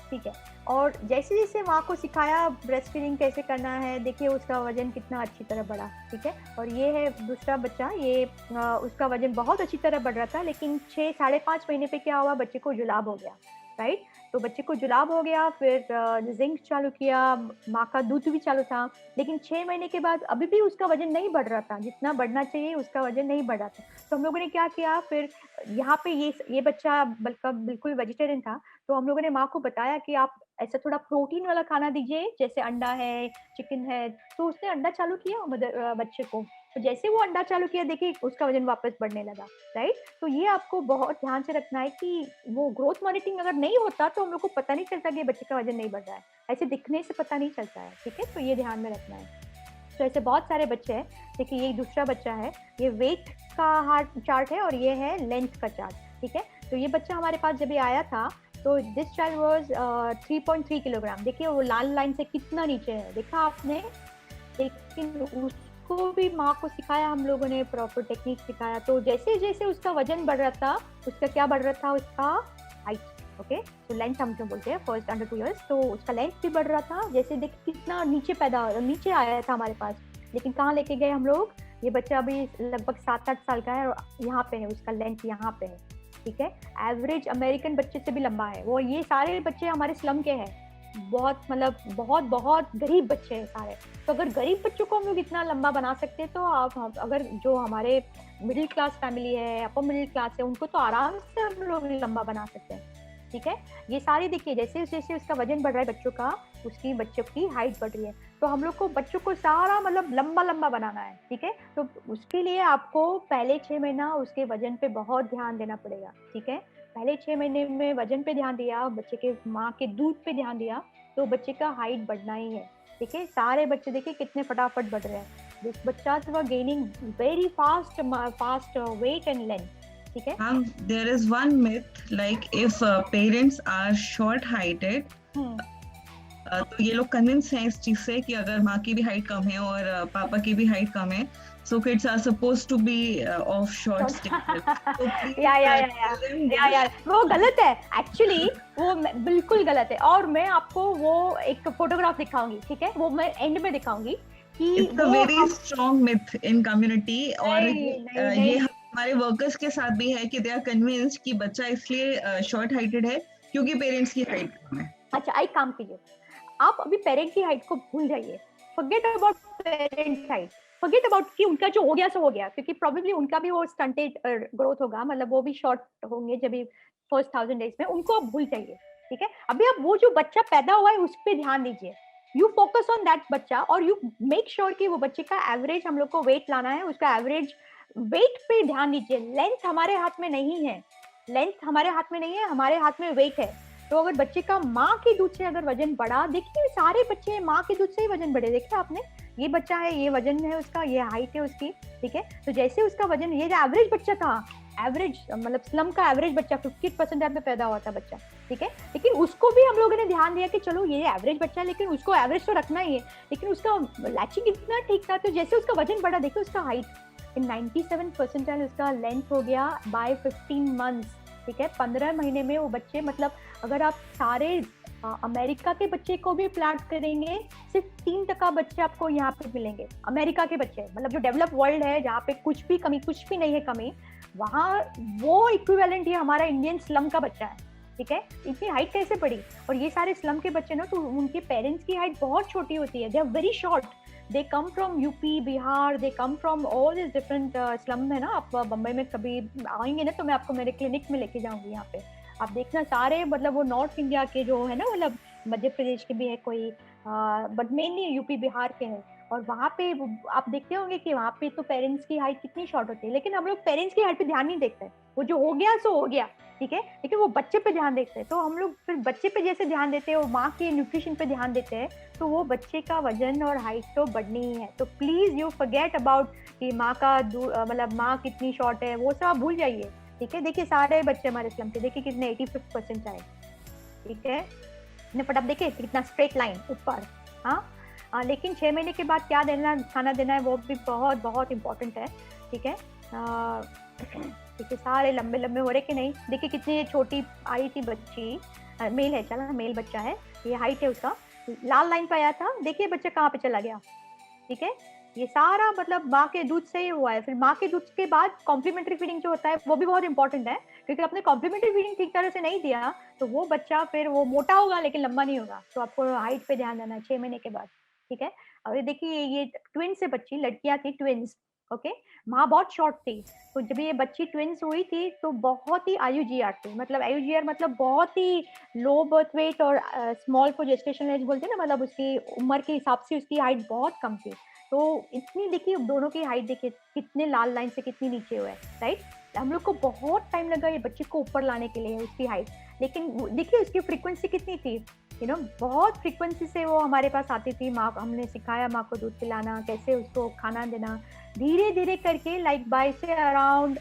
ठीक है? और जैसे जैसे माँ को सिखाया ब्रेस्ट फीडिंग कैसे करना है, देखिए उसका वजन कितना अच्छी तरह बढ़ा, ठीक है? और ये है दूसरा बच्चा, ये उसका वजन बहुत अच्छी तरह बढ़ रहा था, लेकिन 6-5.5 महीने पे क्या हुआ, बच्चे को जुलाब हो गया, राइट? तो बच्चे को जुलाब हो गया, फिर जिंक चालू किया, माँ का दूध भी चालू था, लेकिन 6 महीने के बाद अभी भी उसका वजन नहीं बढ़ रहा था, जितना बढ़ना चाहिए उसका वजन नहीं बढ़ रहा था। तो हम लोगों ने क्या किया, फिर यहाँ पे ये बच्चा बिल्कुल वेजिटेरियन था, तो हम लोगों ने माँ को बताया कि आप ऐसा थोड़ा प्रोटीन वाला खाना दीजिए, जैसे अंडा है, चिकन है। तो उसने अंडा चालू किया बच्चे को, तो जैसे वो अंडा चालू किया, देखिए उसका वजन वापस बढ़ने लगा, राइट? तो ये आपको बहुत ध्यान से रखना है कि वो ग्रोथ मॉनिटरिंग अगर नहीं होता तो हम लोग को पता नहीं चलता कि बच्चे का वजन नहीं बढ़ रहा है, ऐसे दिखने से पता नहीं चलता है, ठीक है? तो ये ध्यान में रखना है। तो ऐसे बहुत सारे बच्चे हैं, देखिए ये दूसरा बच्चा है, ये वेट का हार्ट चार्ट है और ये है लेंथ का चार्ट, ठीक है? तो ये बच्चा हमारे पास जब ये आया था तो दिस चाइल्ड वाज 3.3 किलोग्राम, देखिए वो लाल लाइन से कितना नीचे है, देखा आपने? लेकिन उसको भी माँ को सिखाया हम लोगों ने, प्रॉपर टेक्निक सिखाया, तो जैसे जैसे उसका वजन बढ़ रहा था, उसका क्या बढ़ रहा था, उसका हाइट, ओके? तो लेंथ हम जो बोलते हैं फर्स्ट अंडर 2 इयर्स, तो उसका लेंथ भी बढ़ रहा था, जैसे देख कितना नीचे आया था हमारे पास, लेकिन कहाँ लेके गए हम लोग, ये बच्चा अभी लगभग 7-8 साल का है और यहाँ पे है उसका लेंथ, यहाँ पे है, ठीक है? एवरेज अमेरिकन बच्चे से भी लंबा है वो। ये सारे बच्चे हमारे स्लम के हैं, बहुत मतलब बहुत गरीब बच्चे हैं सारे। तो अगर गरीब बच्चों को हम लोग इतना लंबा बना सकते हैं, तो आप अगर जो हमारे मिडिल क्लास फैमिली है, अपर मिडिल क्लास है, उनको तो आराम से हम लोग लंबा बना सकते हैं, ठीक है? ये सारे देखिए जैसे जैसे उसका वजन बढ़ रहा है बच्चों का, उसकी बच्चों की हाइट बढ़ रही है, तो हम लोग को बच्चों को सारा मतलब लंबा बनाना है, ठीक है? तो उसके लिए आपको पहले 6 महीना उसके वजन पे बहुत ध्यान देना पड़ेगा, ठीक है? पहले 6 महीने में वजन पे ध्यान दिया, बच्चे के माँ के दूध पे ध्यान दिया, तो बच्चे का हाइट बढ़ना ही है, ठीक है? सारे बच्चे देखिए कितने फटाफट बढ़ रहे हैं, दिस बच्चा gaining very fast weight and length, ठीक है? There is one myth, like if parents are short heighted, तो ये लोग कन्विंस हैं इस चीज से कि अगर माँ की भी हाइट कम है और पापा की भी हाइट कम है, so kids are supposed to be of short stature. So या वो गलत है एक्चुअली, वो बिल्कुल गलत है। और मैं आपको वो एक फोटोग्राफ दिखाऊंगी, ठीक है? वो मैं एंड में दिखाऊंगी कि it's a very strong myth in community, और ये हमारे वर्कर्स के साथ भी है कि दे आर कन्विंस्ड कि बच्चा इसलिए शॉर्ट हाइटेड है क्योंकि पेरेंट्स की हाइट कम है। अच्छा, एक काम कीजिए, आप अभी पेरेंट की हाइट को भूल जाइए, forget about parent height, forget about कि उनका जो हो गया सो हो गया, क्योंकि प्रोबेबली उनका भी वो स्टंटेड ग्रोथ होगा, मतलब वो भी शॉर्ट होंगे जब भी फर्स्ट 1000 डेज में, उनको आप भूल जाइए, ठीक है? अभी आप वो जो बच्चा पैदा हुआ है उस पर ध्यान दीजिए, यू फोकस ऑन दैट बच्चा, और यू मेक श्योर कि वो बच्चे का एवरेज हम लोग को वेट लाना है, उसका एवरेज वेट पे ध्यान दीजिए। लेंथ हमारे हाथ में नहीं है, लेंथ हमारे हाथ में नहीं है, हमारे हाथ में वेट है। तो अगर बच्चे का माँ के दूध से अगर वजन बढ़ा, देखिए सारे बच्चे माँ के दूध से ही वजन बढ़े, देखिए आपने, ये बच्चा है, ये वजन है उसका, ये हाइट है उसकी, ठीक है? तो जैसे उसका वजन, ये जो एवरेज बच्चा था, एवरेज मतलब स्लम का एवरेज बच्चा 50% में पैदा हुआ था बच्चा, ठीक है? लेकिन उसको भी हम लोगों ने ध्यान दिया कि चलो ये एवरेज बच्चा है, लेकिन उसको एवरेज तो रखना ही है, लेकिन उसका लैचिंग इतना ठीक था, तो जैसे उसका वजन बढ़ा, देखिए उसका हाइट 97% उसका लेंथ हो गया बाय 15 मंथ्स, ठीक है? 15 महीने में वो बच्चे, मतलब अगर आप सारे अमेरिका के बच्चे को भी प्लाट करेंगे, सिर्फ 3% बच्चे आपको यहाँ पे मिलेंगे। अमेरिका के बच्चे, मतलब जो डेवलप वर्ल्ड है, जहाँ पे कुछ भी नहीं है कमी, वहाँ वो इक्विवेलेंट ही हमारा इंडियन स्लम का बच्चा है, ठीक है। इतनी हाइट कैसे पड़ी? और ये सारे स्लम के बच्चे ना, तो उनके पेरेंट्स की हाइट बहुत छोटी होती है, they are very short, they come from UP, Bihar, they come from all this different slum है ना। आप बम्बई में कभी आएंगे ना, तो मैं आपको मेरे क्लिनिक में लेके जाऊंगी, यहाँ पे आप देखना सारे, मतलब वो नॉर्थ इंडिया के जो है ना, मतलब मध्य प्रदेश के भी है कोई, बट मेनली यूपी बिहार के हैं। और वहाँ पे आप देखते होंगे कि वहाँ पे तो पेरेंट्स की हाइट कितनी शॉर्ट होती है, लेकिन हम लोग पेरेंट्स की हाइट पे ध्यान नहीं देते, वो जो हो गया सो हो गया, ठीक है, लेकिन वो बच्चे पे ध्यान देते हैं। तो हम लोग फिर बच्चे पे जैसे ध्यान देते हैं, वो माँ के न्यूट्रिशन पे ध्यान देते हैं, तो वो बच्चे का वजन और हाइट तो बढ़नी ही है। तो प्लीज यू फॉरगेट अबाउट कि माँ का मतलब माँ कितनी शॉर्ट है, वो सब आप भूल जाइए, ठीक है। देखिए सारे बच्चे हमारे स्लम के, देखिए कितने 85% आए, ठीक है। फटाफट देखिए कितना स्ट्रेट लाइन ऊपर, लेकिन 6 महीने के बाद क्या देना, खाना देना है, वो भी बहुत बहुत इंपॉर्टेंट है, ठीक है। देखिए सारे लंबे लंबे हो रहे कि नहीं, देखिए कितनी छोटी आई थी बच्ची, मेल है, चला मेल बच्चा है, ये हाइट है उसका, लाल लाइन पे आया था, देखिए बच्चा कहाँ पे चला गया, ठीक है। ये सारा मतलब माँ के दूध से ही हुआ है। फिर माँ के दूध के बाद कॉम्प्लीमेंट्री फीडिंग जो होता है वो भी बहुत इंपॉर्टेंट है, क्योंकि आपने कॉम्प्लीमेंट्री फीडिंग ठीक तरह से नहीं दिया तो वो बच्चा फिर वो मोटा होगा लेकिन लंबा नहीं होगा। तो आपको हाइट पे ध्यान देना है 6 महीने के बाद, ठीक है। और देखिए ये ट्विंस है बच्ची, लड़कियां थी ट्विंस, ओके। माँ बहुत शॉर्ट थी, तो जब ये बच्ची ट्विंस हुई थी तो बहुत ही IUGR थी, मतलब IUGR मतलब बहुत ही लो बर्थ वेट और स्मॉल फॉर जेस्टेशन एज बोलते हैं ना, मतलब उसकी उम्र के हिसाब से उसकी हाइट बहुत कम थी। तो इतनी देखिए दोनों की हाइट देखिए कितने लाल लाइन से कितनी नीचे हुए, राइट। हम लोग को बहुत टाइम लगा ये बच्चे को ऊपर लाने के लिए उसकी हाइट, लेकिन देखिए उसकी फ्रीक्वेंसी कितनी थी, बहुत फ्रीक्वेंसी से वो हमारे पास आती थी। माँ, हमने सिखाया माँ को दूध पिलाना, कैसे उसको खाना देना, धीरे धीरे करके लाइक बाय से अराउंड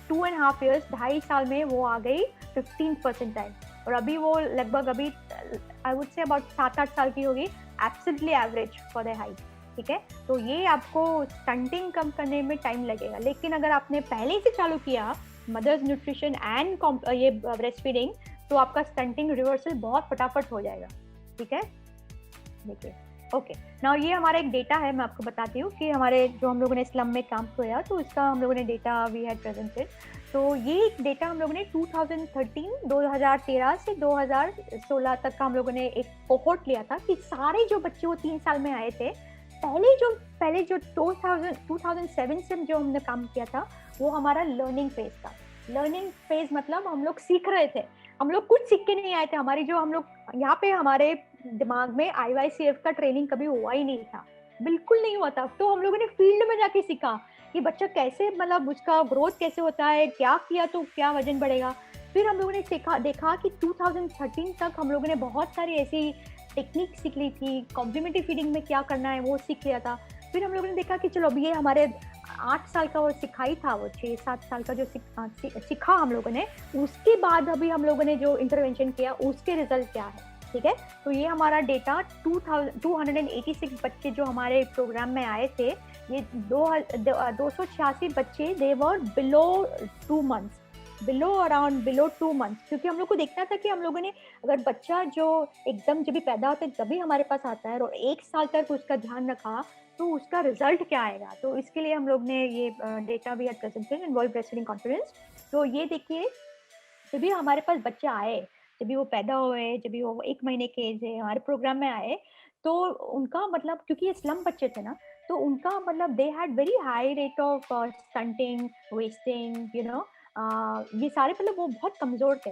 2.5 years, 2.5 साल में वो आ गई 15% टाइम, और अभी वो लगभग अभी आई वुड से अबाउट 7-8 साल की होगी, absolutely average for the height, ठीक है। तो ये आपको स्टंटिंग कम करने में टाइम लगेगा, लेकिन अगर आपने पहले से चालू किया मदर्स न्यूट्रिशन एंड ये ब्रेस्ट फीडिंग, तो आपका स्टंटिंग रिवर्सल बहुत फटाफट हो जाएगा, ठीक है। देखिए ओके, नाउ ये हमारा एक डेटा है, मैं आपको बताती हूँ कि हमारे जो हम लोगों ने स्लम में काम किया तो उसका हम लोगों ने डेटा वी हैड प्रेजेंटेड। तो ये डेटा हम लोगों ने 2013 से 2016 तक का हम लोगों ने एक कोहोर्ट लिया था कि सारे जो बच्चे वो 3 साल में आए थे, पहले जो 2007 से जो हमने काम किया था वो हमारा लर्निंग फेज था। लर्निंग फेज मतलब हम लोग सीख रहे थे, हम लोग कुछ सीख के नहीं आए थे। हमारी जो हम लोग यहाँ पे हमारे दिमाग में IYCF का ट्रेनिंग कभी हुआ ही नहीं था, बिल्कुल नहीं हुआ था। तो हम लोगों ने फील्ड में जाके सीखा कि बच्चा कैसे, मतलब उसका ग्रोथ कैसे होता है, क्या किया तो क्या वजन बढ़ेगा। फिर हम लोगों ने देखा कि 2013 तक हम लोगों ने बहुत सारी ऐसी टेक्निक सीख ली थी, कॉम्प्लीमेंट्री फीडिंग में क्या करना है वो सीख लिया था। फिर हम लोगों ने देखा कि चलो अब ये हमारे 8 साल का वो सिखाई था, वो 6-7 साल का जो सीखा हम लोगों ने, उसके बाद अभी हम लोगों ने जो इंटरवेंशन किया उसके रिजल्ट क्या है, ठीक है। तो ये हमारा डेटा 286 बच्चे जो हमारे प्रोग्राम में आए थे, ये 286 बच्चे दे वर बिलो 2 months, बिलो 2 months, क्योंकि हम लोग को देखना था कि हम लोगों ने अगर बच्चा जो एकदम जब भी पैदा होता है तभी हमारे पास आता है और 1 साल तक उसका ध्यान रखा तो उसका रिजल्ट क्या आएगा। तो इसके लिए हम लोग ने ये डेटा भी presented in world breast feeding conference. तो ये देखिए जब भी हमारे पास बच्चे आए, जब भी वो पैदा हुए, जब भी वो 1 महीने के एज है हमारे प्रोग्राम में आए, तो उनका मतलब क्योंकि ये स्लम बच्चे थे ना, तो उनका मतलब they had very high rate of stunting, wasting, ये सारे मतलब वो बहुत कमजोर थे।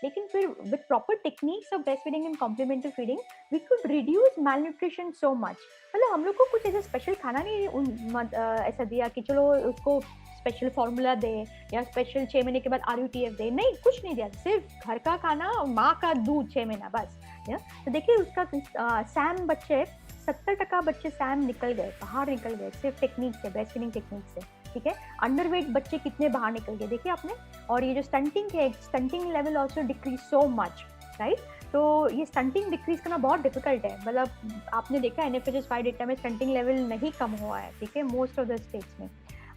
लेकिन फिर with proper techniques of breast feeding and complementary feeding we could reduce malnutrition so much. मतलब हम लोग को कुछ ऐसा स्पेशल खाना नहीं ऐसा दिया कि चलो उसको स्पेशल फॉर्मूला दे या स्पेशल 6 महीने के बाद RUTF दे, नहीं, कुछ नहीं दिया, सिर्फ घर का खाना और माँ का दूध 6 महीना बस। तो देखिए उसका सैम बच्चे 70% बच्चे सैम निकल गए, बाहर निकल गए सिर्फ टेक्निक से, ब्रेस्ट फीडिंग टेक्निक से, ठीक है। अंडरवेट बच्चे कितने बाहर निकल गए देखिए आपने। और ये जो स्टंटिंग है, stunting level also decrease so much, right. तो ये स्टंटिंग डिक्रीज करना बहुत डिफिकल्ट है, मतलब आपने देखा NFHS 5 डेटा में स्टंटिंग लेवल नहीं कम हुआ है, ठीक है, मोस्ट ऑफ द स्टेट्स में।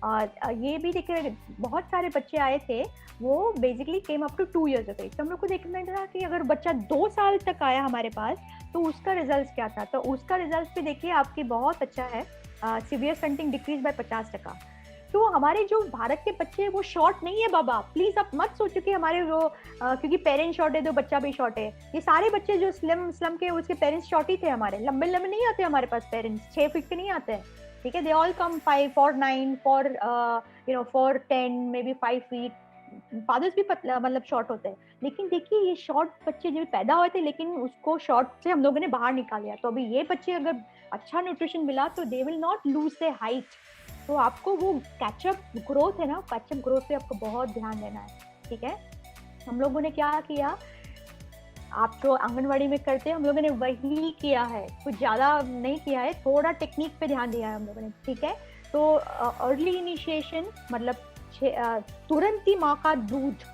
ये भी देखिए बहुत सारे बच्चे आए थे, वो basically came up to 2 years of age. तो हम लोग को देखना था कि अगर बच्चा 2 साल तक आया हमारे पास तो उसका रिजल्ट क्या था। तो उसका रिजल्ट भी देखिए आपकी बहुत अच्छा है, सीवियर स्टंटिंग डिक्रीज बाय 50%। तो हमारे जो भारत के बच्चे हैं वो शॉर्ट नहीं है बाबा, प्लीज आप मत सोचो कि हमारे वो क्योंकि पेरेंट्स शॉर्ट है तो बच्चा भी शॉर्ट है। ये सारे बच्चे जो स्लम के उसके पेरेंट्स शॉर्ट ही थे, हमारे लंबे लंबे नहीं आते हमारे पास पेरेंट्स, 6 फीट के नहीं आते हैं, ठीक है। They all come 5 for 9 for for 10 may be 5 feet. Fathers भी मतलब शॉर्ट होते हैं, लेकिन देखिए ये शॉर्ट बच्चे जो पैदा हुए थे लेकिन उसको शॉर्ट से हम लोगों ने बाहर निकाल लिया। तो अभी ये बच्चे अगर अच्छा न्यूट्रिशन मिला तो they will not lose the height. तो आपको वो कैचअप ग्रोथ है ना, कैचअप ग्रोथ पे आपको बहुत ध्यान देना है, ठीक है। हम लोगों ने क्या किया, आप जो आंगनवाड़ी में करते हैं हम लोगों ने वही किया है, कुछ ज्यादा नहीं किया है, थोड़ा टेक्निक पे ध्यान दिया है हम लोगों ने, ठीक है। तो अर्ली इनिशिएशन मतलब तुरंत ही माँ का दूध,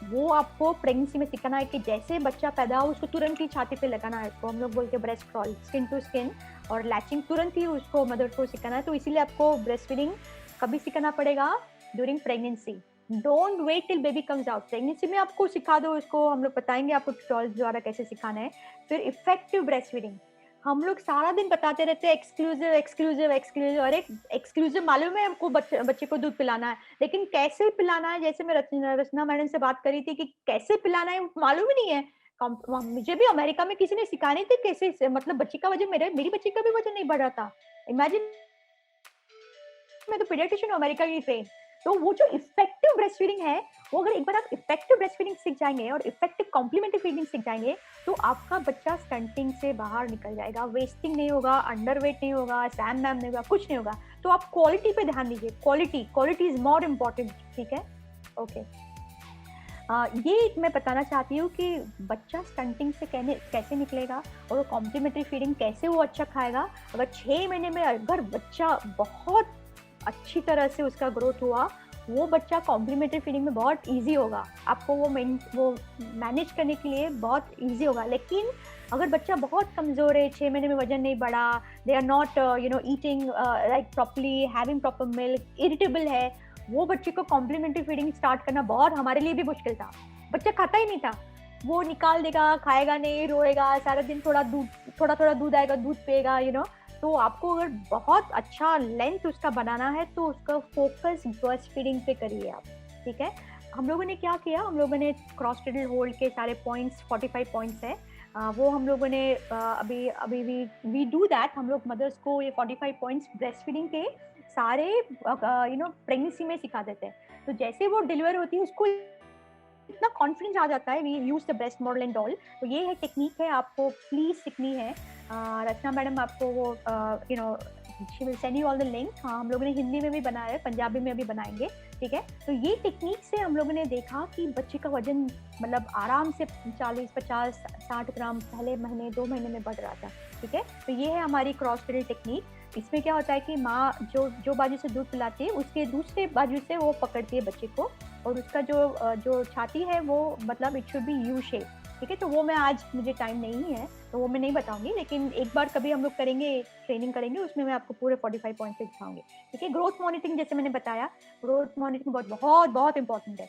वो आपको प्रेगनेंसी में सिखाना है कि जैसे बच्चा पैदा हो उसको तुरंत ही छाती पे लगाना है, उसको हम लोग बोलते हैं breast crawl, skin to skin, और लैचिंग तुरंत ही उसको मदर को सिखाना है। तो इसीलिए आपको ब्रेस्ट फीडिंग कभी सिखाना पड़ेगा, during pregnancy. Don't wait till baby comes out. Pregnancy में आपको सिखा दो, उसको हम लोग बताएंगे आपको ट्यूटोरियल द्वारा कैसे सिखाना है। फिर इफेक्टिव ब्रेस्ट फीडिंग, हम लोग सारा दिन बताते रहते हैं एक्सक्लूसिव एक्सक्लूसिव एक्सक्लूसिव, और एक एक्सक्लूसिव मालूम है हमको बच्चे को दूध पिलाना है, लेकिन कैसे पिलाना है, जैसे मैं रचना मैडम से बात करी थी कि कैसे पिलाना है मालूम ही नहीं है। मुझे भी अमेरिका में किसी ने सिखाने थे कैसे, मतलब बच्चे का वजन, मेरी बच्ची का भी वजन नहीं बढ़ रहा था। इमेजिन, मैं तो पीडियाट्रिशियन अमेरिका की ट्रेन। तो वो जो इफेक्टिव ब्रेस्ट फीडिंग है, वो अगर एक बार आप इफेक्टिव ब्रेस्ट फीडिंग सीख जाएंगे और इफेक्टिव कॉम्प्लीमेंट्री फीडिंग सीख जाएंगे तो आपका बच्चा स्टंटिंग से बाहर निकल जाएगा, वेस्टिंग नहीं होगा, अंडरवेट नहीं होगा, सैम मैम नहीं होगा, कुछ नहीं होगा। तो आप क्वालिटी पे ध्यान दीजिए, क्वालिटी इज मोर इम्पोर्टेंट, ठीक है। ओके, ये मैं बताना चाहती हूँ कि बच्चा स्टंटिंग से कैसे निकलेगा और वो कॉम्प्लीमेंट्री फीडिंग कैसे वो अच्छा खाएगा। अगर 6 महीने में अगर बच्चा बहुत अच्छी तरह से उसका ग्रोथ हुआ, वो बच्चा कॉम्प्लीमेंट्री फीडिंग में बहुत इजी होगा, आपको वो मैनेज करने के लिए बहुत इजी होगा। लेकिन अगर बच्चा बहुत कमजोर है, 6 महीने में वजन नहीं बढ़ा, they are not eating like properly, having proper milk, irritable है, वो बच्चे को कॉम्प्लीमेंट्री फीडिंग स्टार्ट करना बहुत हमारे लिए भी मुश्किल था। बच्चा खाता ही नहीं था, वो निकाल देगा, खाएगा नहीं, रोएगा सारा दिन, थोड़ा दूध आएगा, दूध पिएगा, तो आपको अगर बहुत अच्छा लेंथ उसका बनाना है तो उसका फोकस ब्रेस्ट फीडिंग पे करिए आप, ठीक है। हम लोगों ने क्या किया, हम लोगों ने क्रॉस क्रेडल होल्ड के सारे पॉइंट्स 45 पॉइंट्स है, वो हम लोगों ने अभी वी डू दैट। हम लोग मदर्स को ये 45 पॉइंट्स ब्रेस्ट फीडिंग के सारे प्रेगनेंसी में सिखा देते हैं। तो जैसे वो डिलीवर होती है उसको इतना कॉन्फिडेंस आ जाता है, we use the breast model and all. तो ये है टेक्निक है, आपको प्लीज सीखनी है। रचना मैडम आपको वो she will send you all the link. हाँ, हम लोगों ने हिंदी में भी बनाया है, पंजाबी में भी बनाएंगे, ठीक है। तो ये टेक्निक से हम लोगों ने देखा कि बच्चे का वजन मतलब आराम से 40, 50, 60 ग्राम पहले महीने 2 महीने में बढ़ रहा था, ठीक है। तो ये है हमारी क्रॉस क्रेडल टेक्निक। इसमें क्या होता है कि माँ जो बाजू से दूध पिलाती है उसके दूसरे बाजू से वो पकड़ती है बच्चे को, और उसका जो छाती है वो मतलब it should be U shape, ठीक है। तो वो मैं आज, मुझे टाइम नहीं है तो वो मैं नहीं बताऊंगी, लेकिन एक बार कभी हम लोग करेंगे, ट्रेनिंग करेंगे, उसमें मैं आपको पूरे 45 पॉइंट पे दिखाऊंगी, ठीक है। ग्रोथ मॉनिटरिंग, जैसे मैंने बताया, ग्रोथ मॉनिटरिंग बहुत बहुत इंपॉर्टेंट है।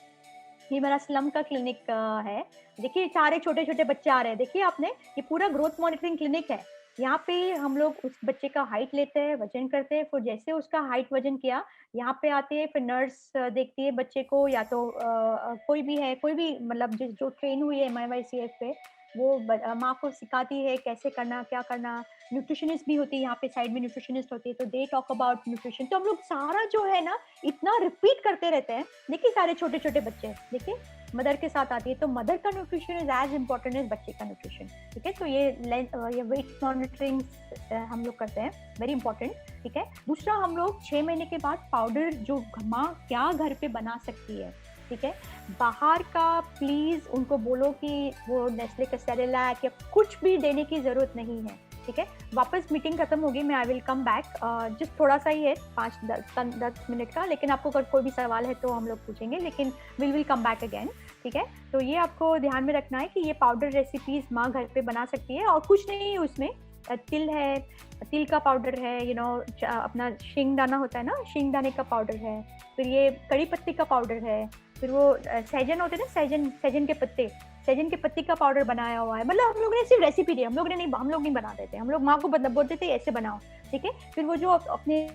ये मेरा स्लम का क्लिनिक है, देखिए सारे छोटे छोटे बच्चे आ रहे हैं, देखिए आपने, ये पूरा ग्रोथ मॉनिटरिंग क्लिनिक है। यहाँ पे हम लोग उस बच्चे का हाइट लेते हैं, वजन करते हैं, फिर जैसे उसका हाइट वजन किया, यहाँ पे आते हैं, फिर नर्स देखती है बच्चे को, या तो कोई भी मतलब जो ट्रेन हुई है MIYCF पे, वो माँ को सिखाती है कैसे करना, क्या करना। न्यूट्रिशनिस्ट भी होती है यहाँ पे, साइड में न्यूट्रिशनिस्ट होती है, तो दे टॉक अबाउट न्यूट्रिशन। तो हम लोग सारा जो है ना इतना रिपीट करते रहते हैं। देखिए सारे छोटे छोटे बच्चे, देखिए मदर के साथ आती है, तो मदर का nutrition is as important as बच्चे का न्यूट्रिशन, ठीक है। तो ये वेट मॉनिटरिंग हम लोग करते हैं, वेरी इंपॉर्टेंट, ठीक है। दूसरा, हम लोग 6 महीने के बाद पाउडर जो माँ क्या घर पे बना सकती है, ठीक है। बाहर का प्लीज उनको बोलो कि वो नेस्ले का सेरेलैक या कुछ भी देने की जरूरत नहीं है, ठीक है। वापस मीटिंग खत्म होगी, मैं I will come back, just थोड़ा सा ही है, 5-10 मिनट का, लेकिन आपको अगर कोई भी सवाल है तो हम लोग पूछेंगे, लेकिन विल कम बैक अगेन, ठीक है। तो ये आपको ध्यान में रखना है कि ये पाउडर रेसिपीज माँ घर पे बना सकती है, और कुछ नहीं है उसमें, तिल है, तिल का पाउडर है, अपना शिंगदाना होता है ना, शिंगदाने का पाउडर है, फिर ये कड़ी पत्ती का पाउडर है, फिर वो सहजन होते हैं ना, सहजन के पत्ती का पाउडर बनाया हुआ है। मतलब हम लोगों ने सिर्फ रेसिपी दी, हम लोग नहीं बनाते थे, हम लोग माँ को बोलते थे ऐसे बनाओ, ठीक है। फिर वो जो अपने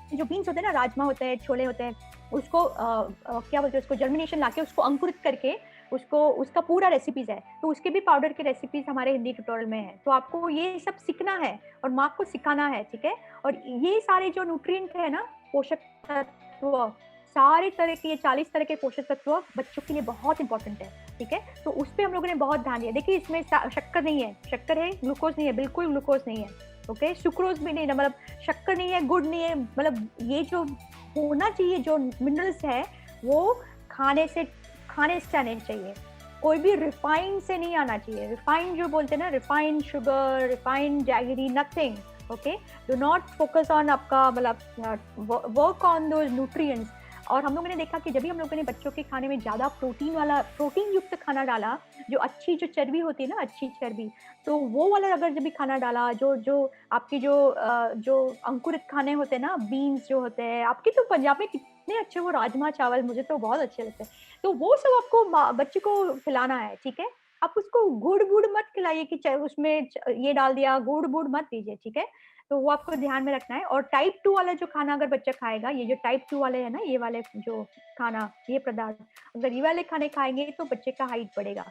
जो बीन्स होते हैं ना, राजमा होते हैं, छोले होते हैं, उसको क्या बोलते हैं, उसको जर्मिनेशन लाके उसको अंकुरित करके उसका पूरा रेसिपीज है, तो उसके भी पाउडर के रेसिपीज हमारे हिंदी ट्यूटोरियल में है। तो आपको ये सब सीखना है और माँ को सिखाना है, ठीक है। और ये सारे जो न्यूट्रिएंट है ना, पोषक तत्व, सारे तरह के, ये 40 तरह के पोषक तत्व बच्चों के लिए बहुत इंपॉर्टेंट है, ठीक है। तो उस पर हम लोगों ने बहुत ध्यान दिया। देखिए इसमें शक्कर नहीं है, शक्कर है, ग्लूकोज नहीं है, बिल्कुल ग्लूकोज नहीं है, ओके। सुक्रोज भी नहीं है, मतलब शक्कर नहीं है, गुड़ नहीं है, मतलब ये जो होना चाहिए, जो मिनरल्स है वो खाने से आने चाहिए। कोई भी रिफाइंड से नहीं आना चाहिए। रिफाइंड जो बोलते हैं ना, refined sugar, refined jaggery, nothing, okay. Do not focus on आपका, मतलब वर्क ऑन दोज न्यूट्रिएंट्स। और हम लोगों ने देखा कि जब भी हम लोगों ने बच्चों के खाने में ज़्यादा प्रोटीन युक्त खाना डाला, जो अच्छी जो चर्बी होती है ना, अच्छी चर्बी, तो वो वाला अगर जब भी खाना डाला, जो आपकी जो अंकुरित खाने होते हैं ना, बीन्स जो होते हैं आपके, तो पंजाब में कितने अच्छे वो राजमा चावल, मुझे तो बहुत अच्छे लगते हैं। तो वो सब आपको बच्चे को खिलाना है, ठीक है। आप उसको गुड़ मत खिलाइए कि उसमें ये डाल दिया, गुड़ मत दीजिए, ठीक है। तो वो आपको ध्यान में रखना है। और टाइप 2 वाला जो खाना अगर बच्चा खाएगा, ये जो टाइप 2 वाले है ना, ये वाले जो खाना, ये पदार्थ, अगर ये वाले खाने खाएंगे तो बच्चे का हाइट बढ़ेगा,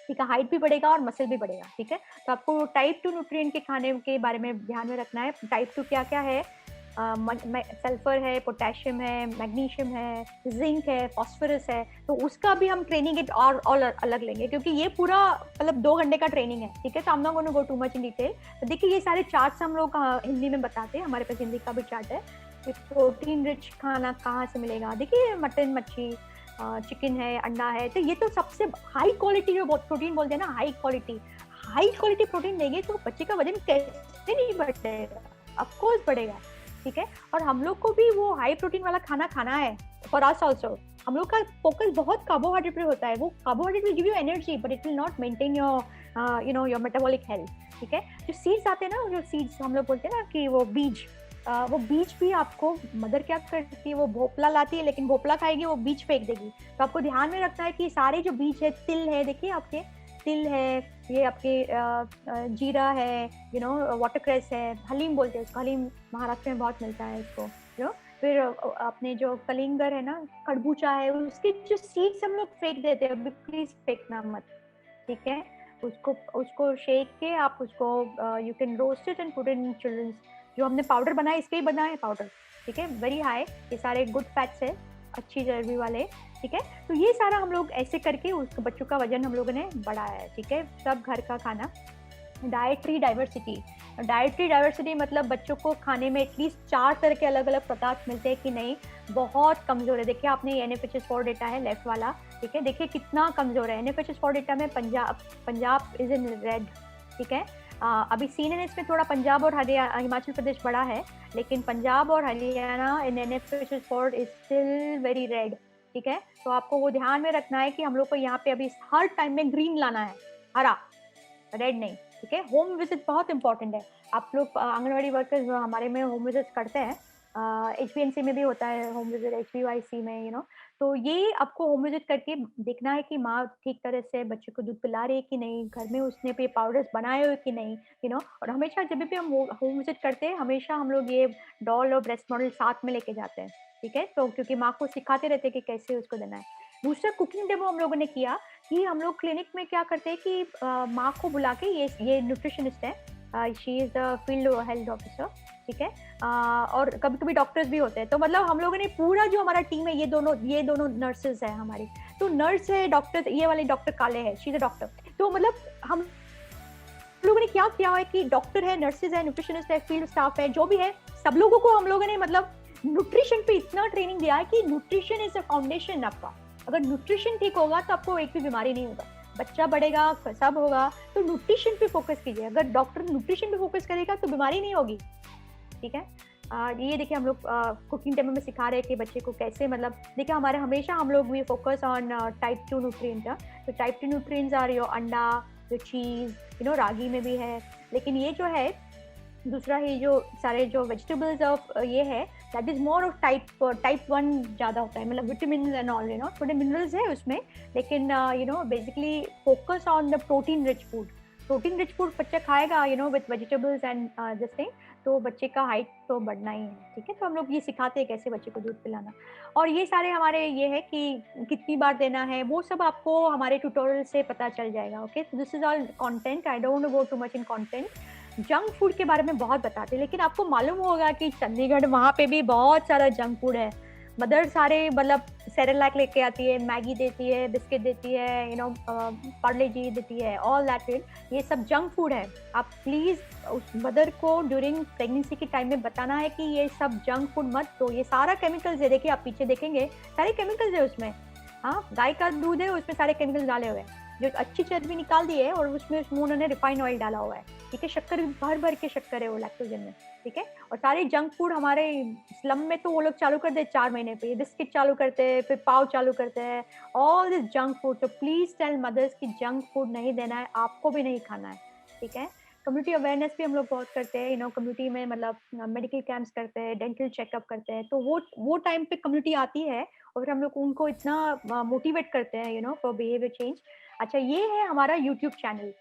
ठीक है, हाइट भी बढ़ेगा और मसल भी बढ़ेगा, ठीक है। तो आपको टाइप 2 न्यूट्रिएंट के खाने के बारे में ध्यान में रखना है। टाइप 2 क्या क्या है? सल्फर है, पोटेशियम है, मैग्नीशियम है, जिंक है, फास्फोरस है। तो उसका भी हम ट्रेनिंग और अलग लेंगे, क्योंकि ये पूरा मतलब 2 घंटे का ट्रेनिंग है, ठीक है। तो हम लोग gonna go too much in detail. तो देखिए ये सारे चार्ट्स हम लोग हिंदी में बताते हैं, हमारे पास हिंदी का भी चार्ट है कि प्रोटीन रिच खाना कहाँ से मिलेगा। देखिए मटन, मच्छी, चिकन है, अंडा है। तो ये तो सबसे हाई क्वालिटी जो प्रोटीन बोलते हैं ना, हाई क्वालिटी प्रोटीन देंगे तो बच्चे का वजन कैसे नहीं बढ़ेगा, ऑफकोर्स बढ़ेगा, ठीक है। और हम लोग को भी वो हाई प्रोटीन वाला खाना है, फॉर अस ऑल्सो। हम लोग का फोकस बहुत कार्बोहाइड्रेट पे होता है। वो carbohydrate will give you energy but it will not maintain your your metabolic health, ठीक है। जो सीड्स आते हैं ना, जो सीड्स हम लोग बोलते हैं ना कि वो बीज भी आपको मदर क्या करती है, वो भोपला लाती है, लेकिन भोपला खाएगी वो बीज फेंक देगी। तो आपको ध्यान में रखना है कि सारे जो बीज है, तिल है, देखिए आपके तिल है, ये आपके जीरा है, वाटरक्रेस है, हलीम बोलते हैं उसको, हलीम महाराष्ट्र में बहुत मिलता है इसको, फिर अपने जो कलिंगर है ना, खरबूजा है, उसके जो सीड्स हम लोग फेंक देते हैं, प्लीज फेंकना मत, ठीक है। उसको शेक के आप उसको you can roast it and put in children's. जो हमने पाउडर बनाया, इसके ही बना है पाउडर, ठीक है, वेरी हाई, ये सारे गुड फैट्स है, अच्छी चर्बी वाले, ठीक है। तो ये सारा हम लोग ऐसे करके उस बच्चों का वजन हम लोगों ने बढ़ाया है, ठीक है। सब घर का खाना। डाइटरी डाइवर्सिटी मतलब बच्चों को खाने में एटलीस्ट 4 तरह के अलग अलग पदार्थ मिलते हैं कि नहीं, बहुत कमजोर है। देखिए आपने NFHS4 डेटा है लेफ्ट वाला, ठीक है, देखिए कितना कमजोर है। NFHS4 डेटा में पंजाब इज इन रेड, ठीक है। अभी CNNS में थोड़ा पंजाब और हिमाचल प्रदेश बड़ा है, लेकिन पंजाब और हरियाणा इन NFHS4 is still very red, ठीक है। तो आपको वो ध्यान में रखना है कि हम लोग को यहाँ पे अभी हर टाइम में ग्रीन लाना है, हरा, रेड नहीं, ठीक है। होम विजिट बहुत इंपॉर्टेंट है। आप लोग आंगनवाड़ी वर्कर्स हमारे में होम विजिट करते हैं, HPNC में भी होता है होम विजिट, HPYC में, तो ये आपको होम विजिट करके देखना है कि माँ ठीक तरह से बच्चे को दूध पिला रही है कि नहीं, घर में उसने पे पाउडर्स बनाए हुए कि नहीं, और हमेशा जब भी हम होम विजिट करते हैं, हमेशा हम लोग ये डॉल और ब्रेस्ट मॉडल साथ में लेके जाते हैं, ठीक है। तो क्योंकि माँ को सिखाते रहते हैं कि कैसे उसको देना है। दूसरा कुकिंग डेमो हम लोगों ने किया कि हम लोग क्लिनिक में क्या करते हैं कि माँ को बुला के, ये न्यूट्रिशनिस्ट है, she is the field health officer, ठीक है, और कभी कभी डॉक्टर्स भी होते हैं। तो मतलब हम लोगों ने पूरा जो हमारा टीम है, ये दोनों नर्सेज है हमारी। तो नर्स है, डॉक्टर, ये वाले डॉक्टर काले है, शी इज अ डॉक्टर। तो मतलब हम लोगों ने क्या किया है कि डॉक्टर है, नर्सेज है, न्यूट्रिशनिस्ट है, फील्ड स्टाफ है, जो भी है, सब लोगों को हम लोगों ने मतलब न्यूट्रिशन पे इतना ट्रेनिंग दिया है कि न्यूट्रिशन इज अ फाउंडेशन आपका। अगर न्यूट्रिशन ठीक होगा तो आपको एक भी बीमारी नहीं होगा, बच्चा बढ़ेगा, सब होगा। तो न्यूट्रिशन पे फोकस कीजिए। अगर डॉक्टर न्यूट्रिशन पे फोकस करेगा तो बीमारी नहीं होगी, ठीक है। ये देखिए हम लोग कुकिंग डेमो में सिखा रहे हैं कि बच्चे को कैसे, मतलब देखिए हमारे हमेशा हम लोग we focus on type 2 nutrient. तो टाइप 2 न्यूट्रिएंट्स आर योर अंडा, जो चीज़ रागी में भी है। लेकिन ये जो है दूसरा ही जो सारे जो वेजिटेबल्स ऑफ ये है that is more of type 1 ज़्यादा होता है, मतलब विटामिन एंड ऑल थोड़े मिनरल्स है उसमें, लेकिन basically focus on the protein rich food. Protein rich food बच्चा खाएगा with vegetables and this thing, तो बच्चे का हाइट तो बढ़ना ही है। ठीक है, तो हम लोग ये सिखाते हैं कैसे बच्चे को दूध पिलाना। और ये सारे हमारे ये है कि कितनी बार देना है, वो सब आपको हमारे ट्यूटोरियल से पता चल जाएगा। ओके, तो this is all content, I don't go too much in content. Junk food के बारे में बहुत बताते हैं, लेकिन आपको मालूम होगा कि चंडीगढ़ वहाँ पे भी बहुत सारा जंक फूड है। मदर सारे मतलब सेरेलैक लेके आती है, मैगी देती है, बिस्किट देती है, पार्ले जी देती है, ऑल दैट, ये सब जंक फूड है। आप प्लीज़ उस मदर को ड्यूरिंग प्रेगनेंसी के टाइम में बताना है कि ये सब जंक फूड मत दो, ये सारा केमिकल्स है। देखिए आप पीछे देखेंगे सारे केमिकल्स है उसमें। हाँ, गाय का दूध है, उसमें सारे केमिकल्स डाले हुए हैं, जो अच्छी चर्बी निकाल दी है, और उसमें उन्होंने रिफाइंड ऑयल डाला हुआ है। ठीक है, शक्कर भी भर भर के शक्कर है वो लैक्टोजन में। ठीक है, और सारे जंक फूड हमारे स्लम में तो वो लोग चालू कर दे 4 महीने पे, बिस्किट चालू करते हैं, फिर पाव चालू करते हैं, ऑल दिस जंक फूड। तो प्लीज टेल मदर्स कि जंक फूड नहीं देना है, आपको भी नहीं खाना है। ठीक है, कम्युनिटी अवेयरनेस भी हम लोग बहुत करते हैं, कम्युनिटी में मतलब मेडिकल कैंप्स करते हैं, डेंटल चेकअप करते हैं, तो वो टाइम पे कम्युनिटी आती है और फिर हम लोग उनको इतना मोटिवेट करते हैं फॉर बिहेवियर चेंज। अच्छा, ये है हमारा यूट्यूब चैनल।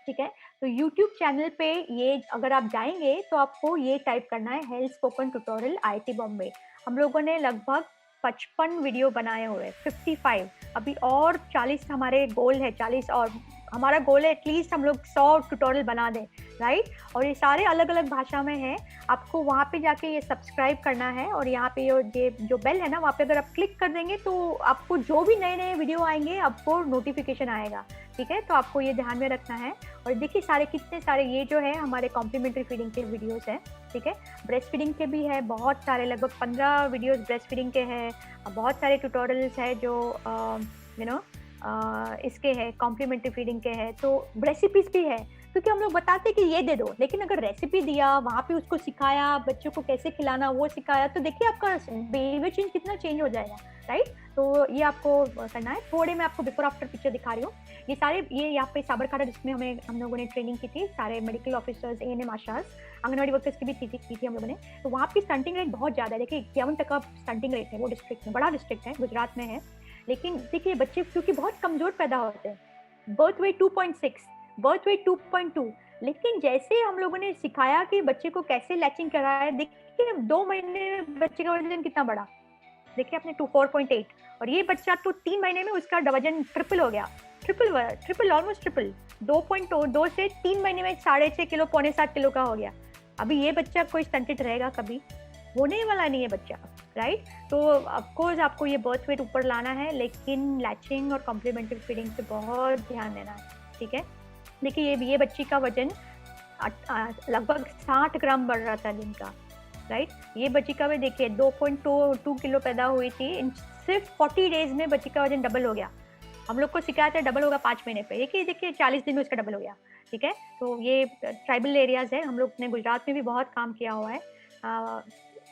ठीक है, तो यूट्यूब चैनल पे ये अगर आप जाएंगे तो आपको ये टाइप करना है health spoken tutorial IIT Bombay. हम लोगों ने लगभग 55 वीडियो बनाए हुए, 55, अभी और 40 हमारे गोल है, 40 और हमारा गोल है एटलीस्ट हम लोग 100 ट्यूटोरियल बना दें, राइट। और ये सारे अलग अलग भाषा में है। आपको वहाँ पे जाके ये सब्सक्राइब करना है, और यहाँ पे ये जो बेल है ना, वहाँ पे अगर आप क्लिक कर देंगे तो आपको जो भी नए नए वीडियो आएंगे आपको नोटिफिकेशन आएगा। ठीक है, तो आपको ये ध्यान में रखना है। और देखिए सारे कितने सारे ये जो है हमारे कॉम्प्लीमेंट्री फीडिंग के वीडियोस हैं। ठीक है, ब्रेस्ट फीडिंग के भी है बहुत सारे, लगभग 15 वीडियोस ब्रेस्ट फीडिंग के हैं। बहुत सारे ट्यूटोरियल्स है जो इसके है, कॉम्प्लीमेंट्री फीडिंग के है। तो रेसिपीज भी है, क्योंकि हम लोग बताते हैं कि ये दे दो, लेकिन अगर रेसिपी दिया, वहाँ पे उसको सिखाया, बच्चों को कैसे खिलाना वो सिखाया, तो देखिए आपका बिहेवियर चेंज कितना चेंज हो जाएगा, राइट। तो ये आपको करना है। थोड़े मैं आपको बिफोर आफ्टर पिक्चर दिखा रही हूँ। ये सारे ये यहाँ पे साबरकांठा जिसमें हम लोगों ने ट्रेनिंग की थी, सारे medical officers, ANM Asha's, anganwadi workers की भी थी हम लोगों ने। तो वहाँ पे स्टंटिंग रेट बहुत ज़्यादा है। देखिए 51 तक का स्टंटिंग रेट है वो डिस्ट्रिक्ट में, बड़ा डिस्ट्रिक्ट है, गुजरात में है। लेकिन देखिए बच्चे क्योंकि बहुत कमजोर पैदा होते हैं, बर्थ वेट 2.6, बर्थ वेट 2.2, लेकिन जैसे हम लोगों ने सिखाया कि बच्चे को कैसे लैचिंग कराया, देखिए 2 महीने में बच्चे का वजन कितना बढ़ा, देखिए आपने 4.8, और ये बच्चा तो 3 महीने में उसका वजन ट्रिपल हो गया, ट्रिपल ऑलमोस्ट ट्रिपल, 2.2 से 3 महीने में 6.5 किलो, 6.25 किलो का हो गया। अभी ये बच्चा कोई स्टंटेड रहेगा कभी, होने वाला नहीं है बच्चा, राइट। तो ऑफकोर्स आपको ये बर्थ वेट ऊपर लाना है, लेकिन लैचिंग और कॉम्प्लीमेंट्री फीडिंग पे बहुत ध्यान देना है। ठीक है, देखिए ये बच्ची का वजन लगभग 60 ग्राम बढ़ रहा था दिन का, राइट। ये बच्ची का भी देखिए 2.2 किलो पैदा हुई थी, सिर्फ 40 डेज में बच्ची का वजन डबल हो गया। हम लोग को सिखाया था डबल होगा 5 महीने पे, देखिए 40 दिन में उसका डबल हो गया। ठीक है, तो ये ट्राइबल एरियाज है, हम लोग ने गुजरात में भी बहुत काम किया हुआ है।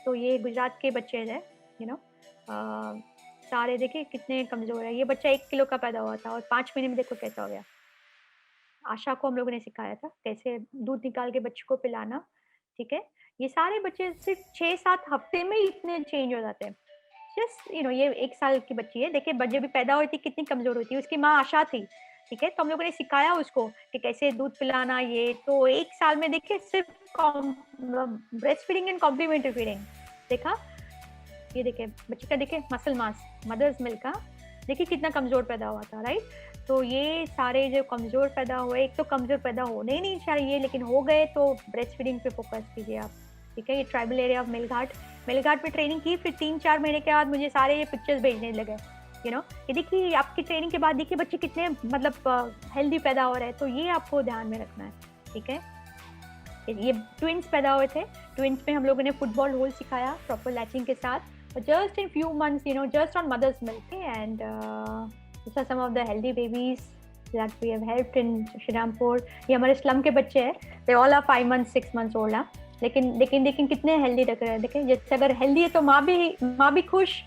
तो ये गुजरात के बच्चे हैं, सारे देखिए कितने कमजोर है। ये बच्चा 1 किलो का पैदा हुआ था और 5 महीने में देखो कैसा हो गया। आशा को हम लोगों ने सिखाया था कैसे दूध निकाल के बच्चे को पिलाना। ठीक है, ये सारे बच्चे सिर्फ 6-7 हफ्ते में इतने चेंज हो जाते हैं। जस्ट ये 1 साल की बच्ची है, देखिए जब भी पैदा हुई थी कितनी कमजोर हुई थी, उसकी माँ आशा थी। ठीक है, तो हम लोगों ने सिखाया उसको कि कैसे दूध पिलाना, ये तो 1 साल में देखिए सिर्फ breast feeding and complementary feeding देखा। ये देखिए बच्चे का देखिए मसल मास, मदर्स मिल्क का देखिए कितना कमजोर पैदा हुआ था, राइट। तो ये सारे जो कमजोर पैदा हुए, एक तो कमजोर पैदा होने ही नहीं चाहिए, लेकिन हो गए तो ब्रेस्ट फीडिंग पे फोकस कीजिए आप। ठीक है, ये ट्राइबल एरिया ऑफ मेलघाट में ट्रेनिंग की, फिर 3-4 महीने के बाद मुझे सारे ये पिक्चर्स भेजने लगे। ये देखिए आपकी ट्रेनिंग के बाद देखिए बच्चे कितने मतलब हेल्दी पैदा हो रहे हैं, तो ये आपको ध्यान में रखना है। ठीक है, ये ट्विंस पैदा हुए थे, ट्विंस में हम लोगों ने फुटबॉल होल सिखाया प्रॉपर लैचिंग के साथ, just in few months just on mother's milk, and these are some of the healthy babies that we have helped in Shrirampur। ये हमारे स्लम के बच्चे हैं, they all are 5 months 6 months old, लेकिन कितने healthy रख रहे हैं। देखिए जैसे अगर हेल्दी है तो माँ भी खुश,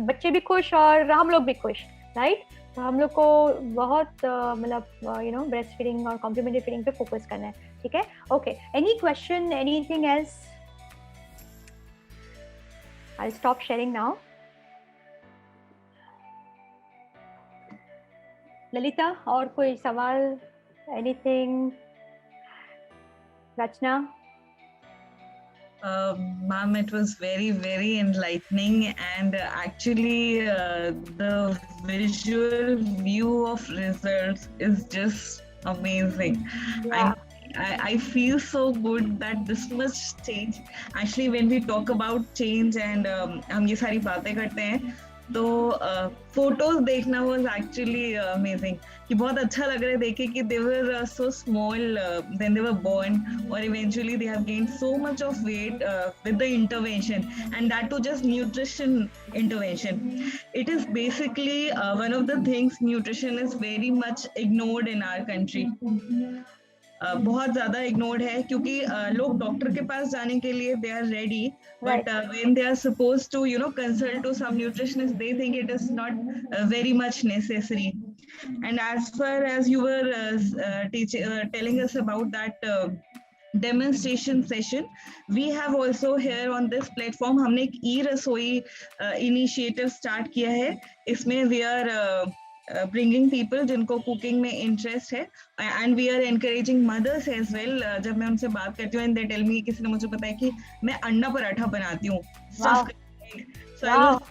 बच्चे भी खुश और हम लोग भी खुश, राइट। तो हम लोग को बहुत मतलब यू नो ब्रेस्ट फीडिंग और कॉम्प्लीमेंट्री फीडिंग पे फोकस करना है, ठीक है? Okay, any question, anything else? I will stop sharing now. Lalita, और कोई सवाल, anything? Rachna? Ma'am, it was very, very enlightening, and actually, the visual view of results is just amazing. Yeah. I feel so good that this much change. Actually, when we talk about change and हम ये सारी बातें करते हैं, तो photos देखना was actually amazing, कि बहुत अच्छा लग रहा है देखे कि they were so small when they were born, और eventually they have gained so much of weight with the intervention, and that too just nutrition intervention. It is basically one of the things, nutrition is very much ignored in our country. बहुत ज्यादा ignored है, क्योंकि लोग doctor के पास जाने के लिए they are ready, but when they are supposed to you know consult to some nutritionist, they think it is not very much necessary. And as far as you were telling us about that demonstration session, we have also here on this platform हमने एक e-रसोई initiative start किया है. इसमें we are bringing people जिनको cooking में interest है, and we are encouraging mothers as well. जब मैं उनसे बात करती हूँ एंड दे टेल मी, किसी ने मुझे बताया कि मैं अंडा पराठा बनाती हूँ, so I was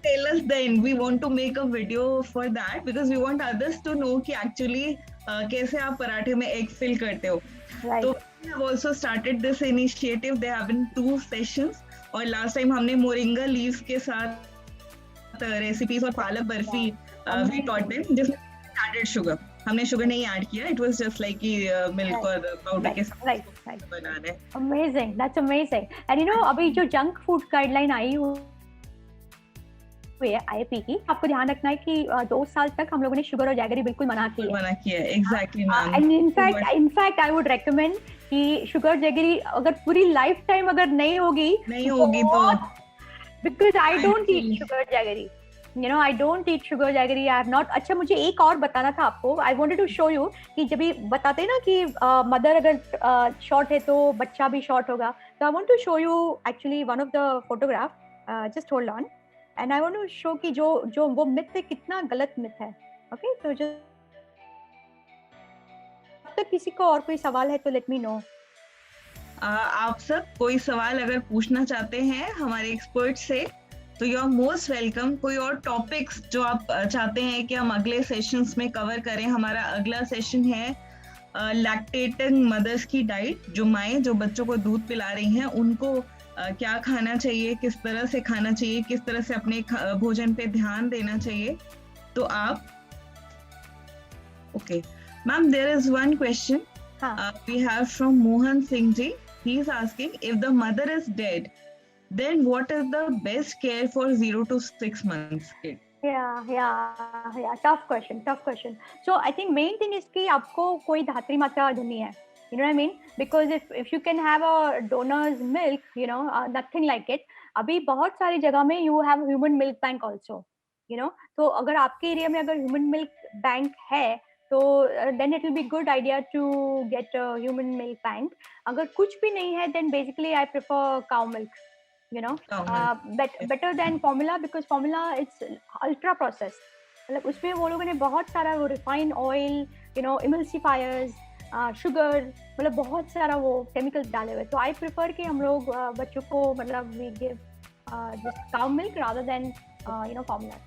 tell us then, we want to make a video for that because we want others to know कि actually कैसे आप पराठे में एग फिल करते हो. तो we have also started this initiative. They have been 2 sessions, और last time हमने मोरिंगा लीव्स के साथ रेसिपीज और पालक बर्फी we taught them, जिसमें added sugar. हमने शुगर नहीं ऐड किया, इट वाज जस्ट लाइक कि मिल्क और पाउडर के साथ बनाना है. Amazing, that's amazing. And you know अभी जो जंक फूड गाइडलाइन आई हुई है आईपी की, आपको ध्यान रखना है कि 2 साल तक हम लोगों ने शुगर और जैगरी बिल्कुल मना किया. Exactly ma'am. And in fact I would recommend कि शुगर जैगरी अगर पूरी लाइफ टाइम अगर नहीं होगी तो, because I don't eat sugar jaggery. You know, I don't eat sugar jaggery. I have not. अच्छा, मुझे एक और बताना था आपको. I wanted to show you कि जब ये बताते हैं ना कि मदर अगर शॉर्ट है तो बच्चा भी शॉर्ट होगा. So I want to show you actually one of the photograph. Just hold on. And I want to show कि जो वो मिथ है कितना गलत मिथ है. Okay, तो जो अब तक किसी को और कोई सवाल है तो let me know. आप सब कोई सवाल अगर पूछना चाहते हैं हमारे एक्सपर्ट से, तो यू आर मोस्ट वेलकम. कोई और टॉपिक्स जो आप चाहते हैं कि हम अगले सेशंस में कवर करें? हमारा अगला सेशन है लैक्टेटिंग मदर्स की डाइट. जो माएँ जो बच्चों को दूध पिला रही हैं उनको क्या खाना चाहिए, किस तरह से खाना चाहिए, किस तरह से अपने भोजन पे ध्यान देना चाहिए. तो आप okay ma'am, there is one question we have from Mohan Singh ji. He is asking, if the mother is dead, then what is the best care for 0 to 6 months kid? Yeah. Tough question. So I think main thing is कि आपको कोई धात्री मात्रा ढूंढनी है. You know what I mean? Because if you can have a donor's milk, you know, nothing like it. अभी बहुत सारी जगह में you have human milk bank also. You know, तो अगर आपके एरिया में अगर human milk bank है, तो then it will be good idea to get a human milk bank. अगर कुछ भी नहीं है, then basically I prefer cow milk. You know, better than formula, because formula it's ultra processed. मतलब उसमें वो लोगों ने बहुत सारा वो refined oil, you know, emulsifiers, sugar, मतलब बहुत सारा वो chemicals डाले हुए. तो I prefer कि हम लोग बच्चों को मतलब we give just cow milk rather than you know formula.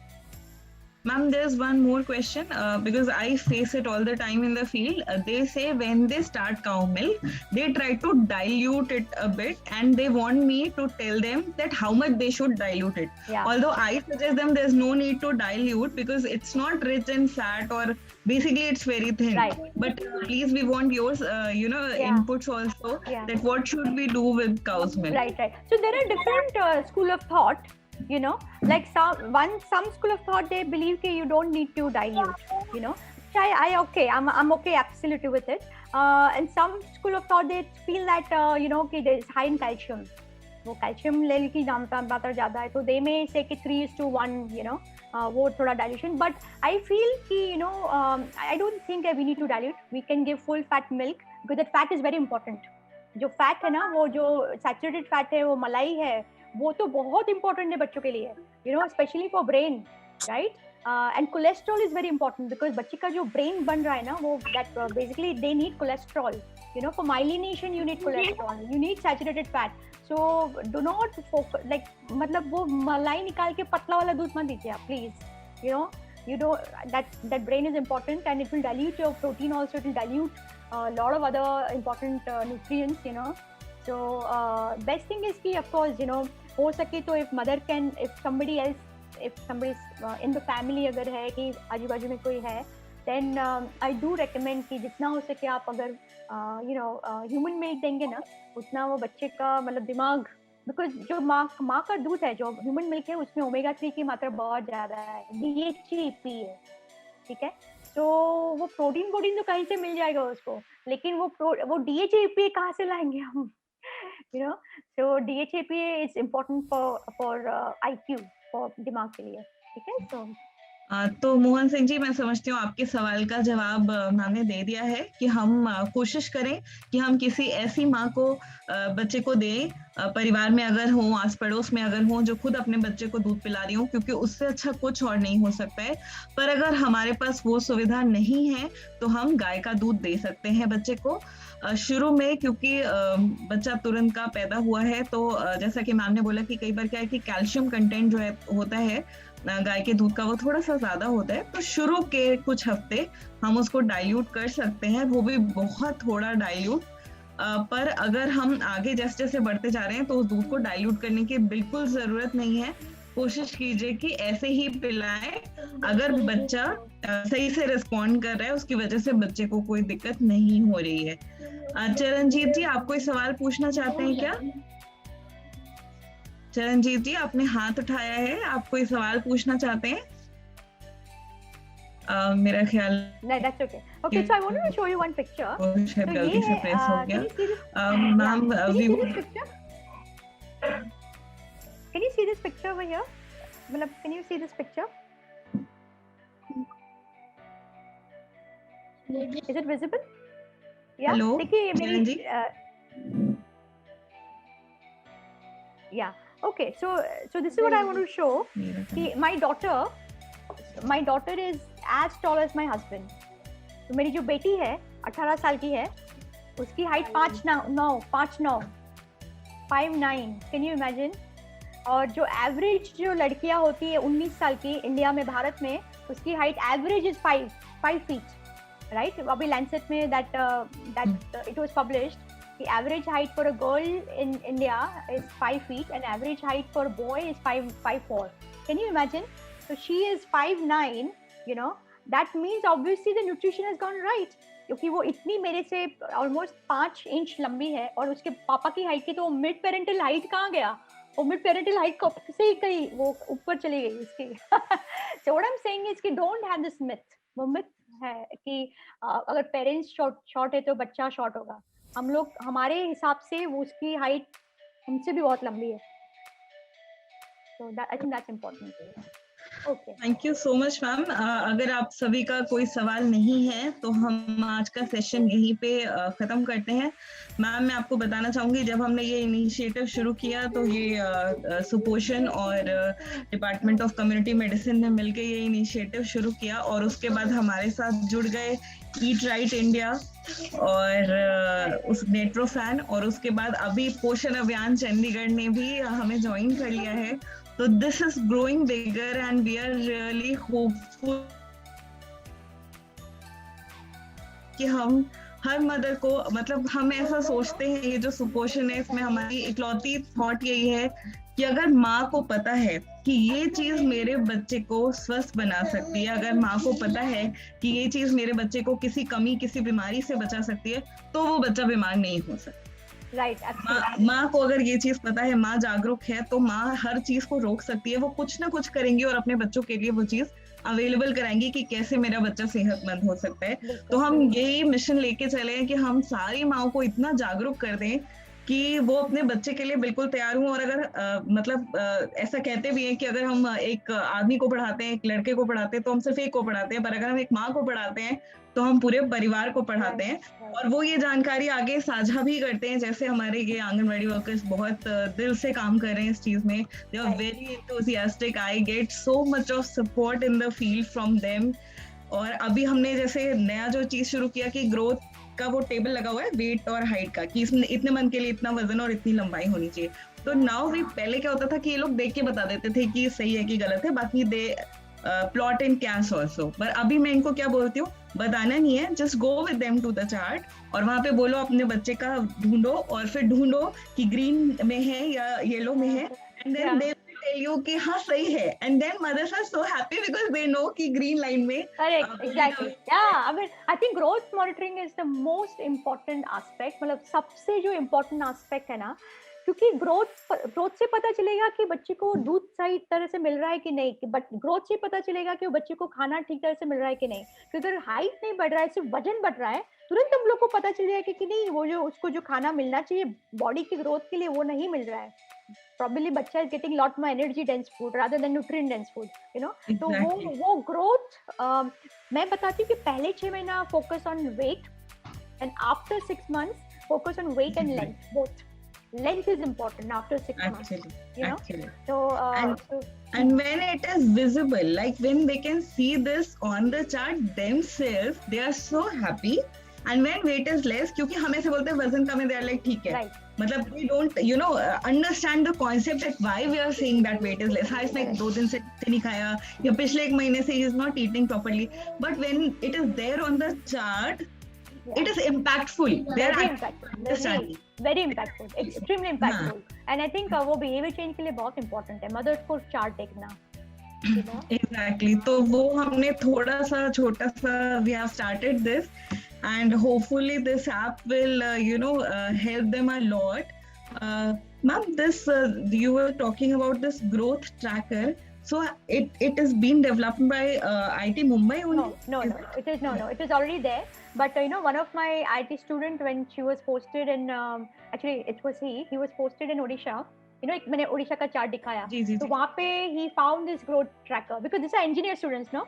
Ma'am, there's one more question because I face it all the time in the field. They say when they start cow milk, they try to dilute it a bit, and they want me to tell them that how much they should dilute it. Yeah. Although I suggest them there's no need to dilute because it's not rich in fat, or basically it's very thin. Right. But please, we want yours, you know, inputs also. That what should we do with cow's milk? Right. So there are different school of thought. You know, like some school of thought, they believe that you don't need to dilute, you know. I'm okay absolutely with it. And some school of thought, they feel that you know, okay, there is high in calcium, वो calcium level की मात्रा ज़्यादा है, तो दे में से कि 3:1, you know, वो थोड़ा डाइल्यूशन. बट आई फील कि you know I don't think we need to dilute. We can give full fat milk because that fat is very important. जो फैट है ना, वो जो सैचुरेटेड फैट है, वो मलाई है, वो तो बहुत इंपॉर्टेंट है बच्चों के लिए, you know, specially for brain, right. And cholesterol is very important because बच्चे का जो ब्रेन बन रहा है ना, वो that basically they need cholesterol. You know, for myelination you need cholesterol, you need saturated fat. So do not focus like मतलब वो मलाई निकाल के पतला वाला दूध मत दीजिए आप, please. You know, you don't, that brain is important and it will dilute your protein also. It will dilute a lot of other important nutrients, you know. So best thing is कि of course, you know, हो सके तो if mother can, if somebody else, if somebody in the family अगर है कि आजू बाजू में कोई है, then I do recommend कि जितना हो सके आप अगर you know ह्यूमन मिल्क देंगे ना, उतना वो बच्चे का मतलब दिमाग, बिकॉज जो माँ का दूध है, जो ह्यूमन मिल्क है, उसमें ओमेगा 3 की मात्रा बहुत ज़्यादा है, DHEP है, ठीक है. तो वो प्रोटीन तो कहीं से मिल जाएगा उसको, लेकिन वो DHEP कहाँ से लाएंगे हम, you know. So DHEP is important for IQ, for दिमाग के लिए, ठीक है. सो तो मोहन सिंह जी, मैं समझती हूँ आपके सवाल का जवाब मैम ने दे दिया है कि हम कोशिश करें कि हम किसी ऐसी माँ को बच्चे को दें, परिवार में अगर हो, आस पड़ोस में अगर हो, जो खुद अपने बच्चे को दूध पिला रही हो, क्योंकि उससे अच्छा कुछ और नहीं हो सकता है. पर अगर हमारे पास वो सुविधा नहीं है तो हम गाय का दूध दे सकते हैं बच्चे को शुरू में, क्योंकि बच्चा तुरंत का पैदा हुआ है. तो जैसा कि मैम ने बोला कि कई बार क्या है कि कैल्शियम कंटेंट जो है होता है गाय के दूध का, वो थोड़ा सा ज्यादा होता है. तो शुरू के कुछ हफ्ते हम उसको डाइल्यूट कर सकते हैं, वो भी बहुत थोड़ा डाइल्यूट. पर अगर हम आगे जैसे जैसे बढ़ते जा रहे हैं तो उस दूध को डाइल्यूट करने की बिल्कुल जरूरत नहीं है. कोशिश कीजिए कि ऐसे ही पिलाएं. अगर बच्चा सही से रिस्पॉन्ड कर रहा है, उसकी वजह से बच्चे को कोई दिक्कत नहीं हो रही है. चरणजीत जी, आप कोई सवाल पूछना चाहते हैं क्या? चरणजीत जी, आपने हाथ उठाया है, आप कोई सवाल पूछना चाहते हैं? मेरा ख्याल नहीं, that's okay. Okay, so I wanted to show you one picture. शायद गलती से प्रेस हो गया. Ma'am, can you see this picture over here? मतलब can you see this picture? Is it visible? Yeah. Hello, देखिए चरण जी. Yeah. Okay, so this is what I want to show. कि my daughter is as tall as my husband. तो मेरी जो बेटी है 18 साल की है, उसकी हाइट 5'9", 5'9", कैन यू इमेजिन. और जो एवरेज जो लड़कियां होती है 19 साल की इंडिया में, भारत में, उसकी height average is 5 feet, right. अभी लैंसेट में that it was published. The average height for a girl in India is 5 feet and average height for a boy is 5'4". Can you imagine? So she is 5'9", you know. That means obviously the nutrition has gone right. क्योंकि वो इतनी मेरे से almost 5 inch लंबी है, और उसके पापा की हाइट की तो मिड पेरेंटल हाइट कहाँ गया, वो मिड पेरेंटल हाइट कब से ही कहीं वो ऊपर चली गई उसकी. So what I'm saying is कि don't have this myth. वो myth है कि अगर पेरेंट्स शॉर्ट है तो बच्चा शॉर्ट होगा. हम लोग हमारे हिसाब से वो उसकी हाइट हमसे भी बहुत लंबी है. So that, I think that's important. Okay. Thank you so much ma'am. अगर आप सभी का कोई सवाल नहीं है तो हम आज का सेशन यहीं पे खत्म करते हैं. मैम, मैं आपको बताना चाहूंगी, जब हमने ये इनिशिएटिव शुरू किया तो ये सुपोषण और डिपार्टमेंट ऑफ कम्युनिटी मेडिसिन ने मिलकर ये इनिशिएटिव शुरू किया, और उसके बाद हमारे साथ जुड़ गए ईट राइट इंडिया और उस नेट्रोफैन, और उसके बाद अभी पोषण अभियान चंडीगढ़ ने भी हमें ज्वाइन कर लिया है. So this is growing bigger and we are really hopeful कि हम हर मदर को, मतलब हम ऐसा सोचते हैं, ये जो सुपोषण है इसमें हमारी इकलौती थॉट यही है कि अगर माँ को पता है कि ये चीज मेरे बच्चे को स्वस्थ बना सकती है, अगर माँ को पता है कि ये चीज मेरे बच्चे को किसी कमी, किसी बीमारी से बचा सकती है, तो वो बच्चा बीमार नहीं हो सकता. राइट. माँ को अगर ये चीज पता है, माँ जागरूक है, तो माँ हर चीज को रोक सकती है. वो कुछ ना कुछ करेंगी और अपने बच्चों के लिए वो चीज अवेलेबल कराएंगी कि कैसे मेरा बच्चा सेहतमंद हो सकता है. तो हम यही मिशन लेके चले हैं कि हम सारी माँओं को इतना जागरूक कर दें कि वो अपने बच्चे के लिए बिल्कुल तैयार हूँ। और अगर मतलब ऐसा कहते भी हैं कि अगर हम एक आदमी को पढ़ाते हैं, एक लड़के को पढ़ाते हैं, तो हम सिर्फ एक को पढ़ाते हैं, पर अगर हम एक माँ को पढ़ाते हैं तो हम पूरे परिवार को पढ़ाते हैं। और वो ये जानकारी आगे साझा भी करते हैं। जैसे हमारे ये आंगनवाड़ी वर्कर्स बहुत दिल से काम कर रहे हैं इस चीज में, they are very enthusiastic, I get so much of support in the field from them. और अभी हमने जैसे नया जो चीज शुरू किया कि ग्रोथ का वो टेबल लगा हुआ है वेट और हाइट का, कि इसमें इतने मन के लिए इतना वजन और इतनी लंबाई होनी चाहिए। तो नाउ भी पहले क्या होता था कि ये लोग देख के बता देते थे कि सही है कि गलत है, बाकी दे प्लॉट इन कैश ऑल्सो। पर अभी मैं इनको क्या बोलती हूँ, बताना नहीं है, just go with them to the chart और वहां पे बोलो अपने बच्चे का ढूंढो, और फिर ढूंढो कि ग्रीन में है या येलो में है, and then they tell you कि हाँ सही है, and then mothers are so happy because they know कि green line में correct, exactly, yeah, I mean I think growth monitoring is the most important aspect, मतलब सबसे जो important aspect है ना, क्योंकि ग्रोथ से पता चलेगा कि बच्चे को दूध सही तरह से मिल रहा है कि नहीं, बट ग्रोथ से पता चलेगा कि बच्चे को खाना ठीक तरह से मिल रहा है कि नहीं। क्योंकि अगर हाइट नहीं बढ़ रहा है, सिर्फ वजन बढ़ रहा है, तुरंत हम लोग को पता चल जाएगा कि नहीं, वो जो उसको जो खाना मिलना चाहिए बॉडी की ग्रोथ के लिए वो नहीं मिल रहा है। Probably बच्चा is getting lot more energy dense food rather than nutrient dense food, you know. तो वो growth मैं बताती हूँ कि पहले 6 महीना focus on weight and after 6 months focus on weight and length both. Length is important after 6 months, you know. So and when it is visible, like when they can see this on the chart themselves, they are so happy. And when weight is less, क्योंकि हमें से बोलते हैं वजन कम है, they are like ठीक है, मतलब we don't understand the concept that why we are saying that weight is less. हाँ, इसने 2 दिन से नहीं खाया या पिछले 1 महीने से he is not eating properly, but when it is there on the chart, it is impactful. Very impactful, extremely impactful. And I think वो behavior change के लिए बहुत important है, mothers को chart देखना। Exactly. तो वो हमने थोड़ा सा छोटा सा we have started this, and hopefully this app will help them a lot. Ma'am, this you were talking about this growth tracker. So it is being developed by IIT Mumbai only? No. It is it is already there. But one of my IT student, when she was posted in actually it was he was posted in Odisha. एक मैंने उड़ीसा का chart दिखाया, तो वहाँ पे he found this growth tracker because these are engineer students, no?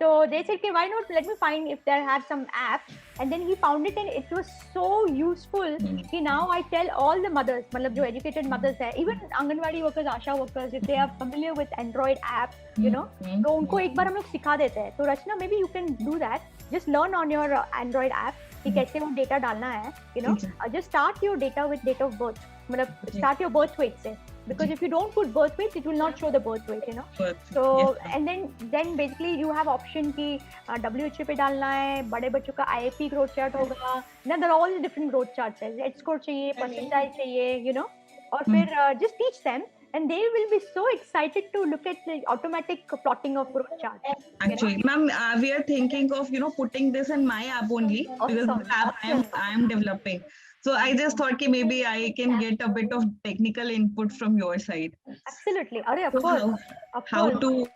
So they said, okay, why not let me find if there have some app, and then he found it and it was so useful कि now I tell all the mothers, मतलब जो educated mothers है, even anganwadi workers, Asha workers, if they are familiar with Android app, you know, तो उनको एक बार हम लोग सिखा देते हैं। तो रचना, maybe you can do that, just learn on your Android app कि कैसे वो डेटा डालना है, you know, just start your data with date of birth, मतलब start your birth weight से, because if you don't put birth weight, it will not show the birth weight, you know. So and then basically you have option कि WHO पे डालना है, बड़े बच्चों का IAP growth chart होगा, ना there are all the different growth charts है, Z score चाहिए, percentile चाहिए, you know, और फिर just teach them. And they will be so excited to look at the automatic plotting of growth chart. Actually, ma'am, we are thinking of putting this in my app only, because the app I am developing. So I just thought that maybe I can get a bit of technical input from your side. Absolutely, of course. How to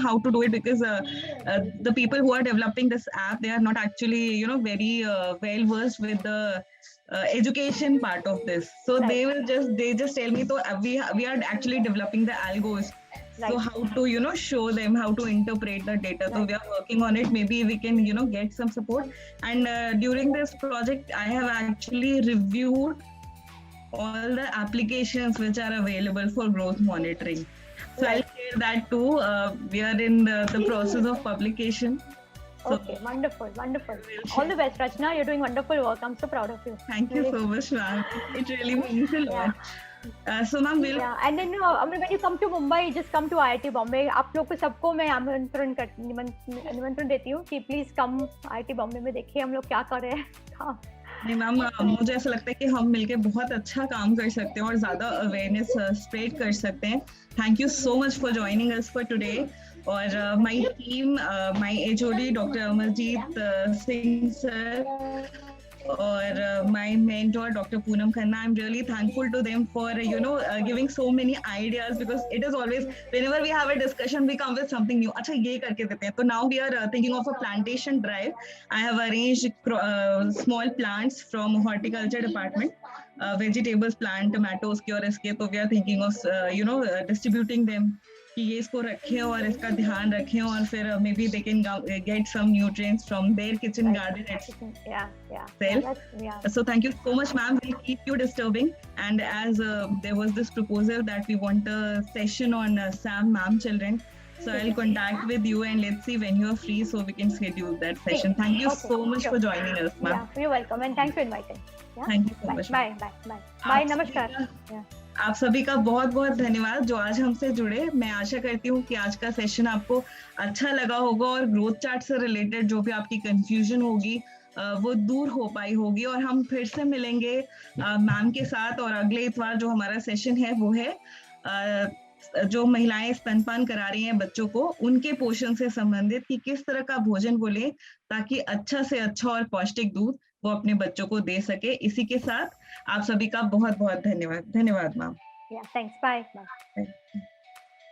how to do it, because the people who are developing this app, they are not actually very well versed with the education part of this. So they just tell me, so we are actually developing the algos. So how to show them how to interpret the data. So we are working on it. Maybe we can get some support. And during this project, I have actually reviewed all the applications which are available for growth monitoring. So I'll share that too. We are in the process of publication. So, okay, wonderful. All the best, Rachna. You're doing wonderful work. I'm so proud of you. Thank you so much, ma'am. It really means a lot. So, ma'am, and then when you come to Mumbai, just come to IIT Bombay. आप लोग को सबको मैं निमंत्रण देती हूँ कि please come IIT Bombay में देखिए हम लोग क्या कर रहे हैं। नहीं मैम, मुझे ऐसा लगता है कि हम मिलके बहुत अच्छा काम कर सकते हैं और ज्यादा अवेयरनेस स्प्रेड कर सकते हैं। Thank you so much for joining us for today. और my team, my HOD doctor Amarjit Singh sir, or my mentor, Dr. Poonam Khanna. I'm really thankful to them for, giving so many ideas, because it is always, whenever we have a discussion, we come with something new. Acha, ye karke dete hain. So now we are thinking of a plantation drive. I have arranged small plants from horticulture department, vegetables plant, tomatoes ki aur iske. So we are thinking of, distributing them. कि ये इसको रखें और इसका ध्यान रखें और फिर maybe they can get some nutrients from their kitchen garden itself. So thank you so much, ma'am. We'll keep you disturbing. And as there was this proposal that we want a session on Sam Ma'am children, so I'll contact with you and let's see when you are free so we can schedule that session. Thank you so much for joining us, ma'am. Yeah, you're welcome and thanks for inviting. Thank you so much. Bye. Bye. नमस्कार. आप सभी का बहुत बहुत धन्यवाद जो आज हमसे जुड़े. मैं आशा करती हूँ कि आज का सेशन आपको अच्छा लगा होगा और ग्रोथ चार्ट से रिलेटेड जो भी आपकी कंफ्यूजन होगी वो दूर हो पाई होगी. और हम फिर से मिलेंगे मैम के साथ. और अगले इतवार जो हमारा सेशन है वो है जो महिलाएं स्तनपान करा रही हैं बच्चों को, उनके पोषण से संबंधित कि किस तरह का भोजन वो लें ताकि अच्छा से अच्छा और पौष्टिक दूध वो अपने बच्चों को दे सके. इसी के साथ आप सभी का बहुत बहुत धन्यवाद. धन्यवाद मैम. Yeah, thanks. Bye.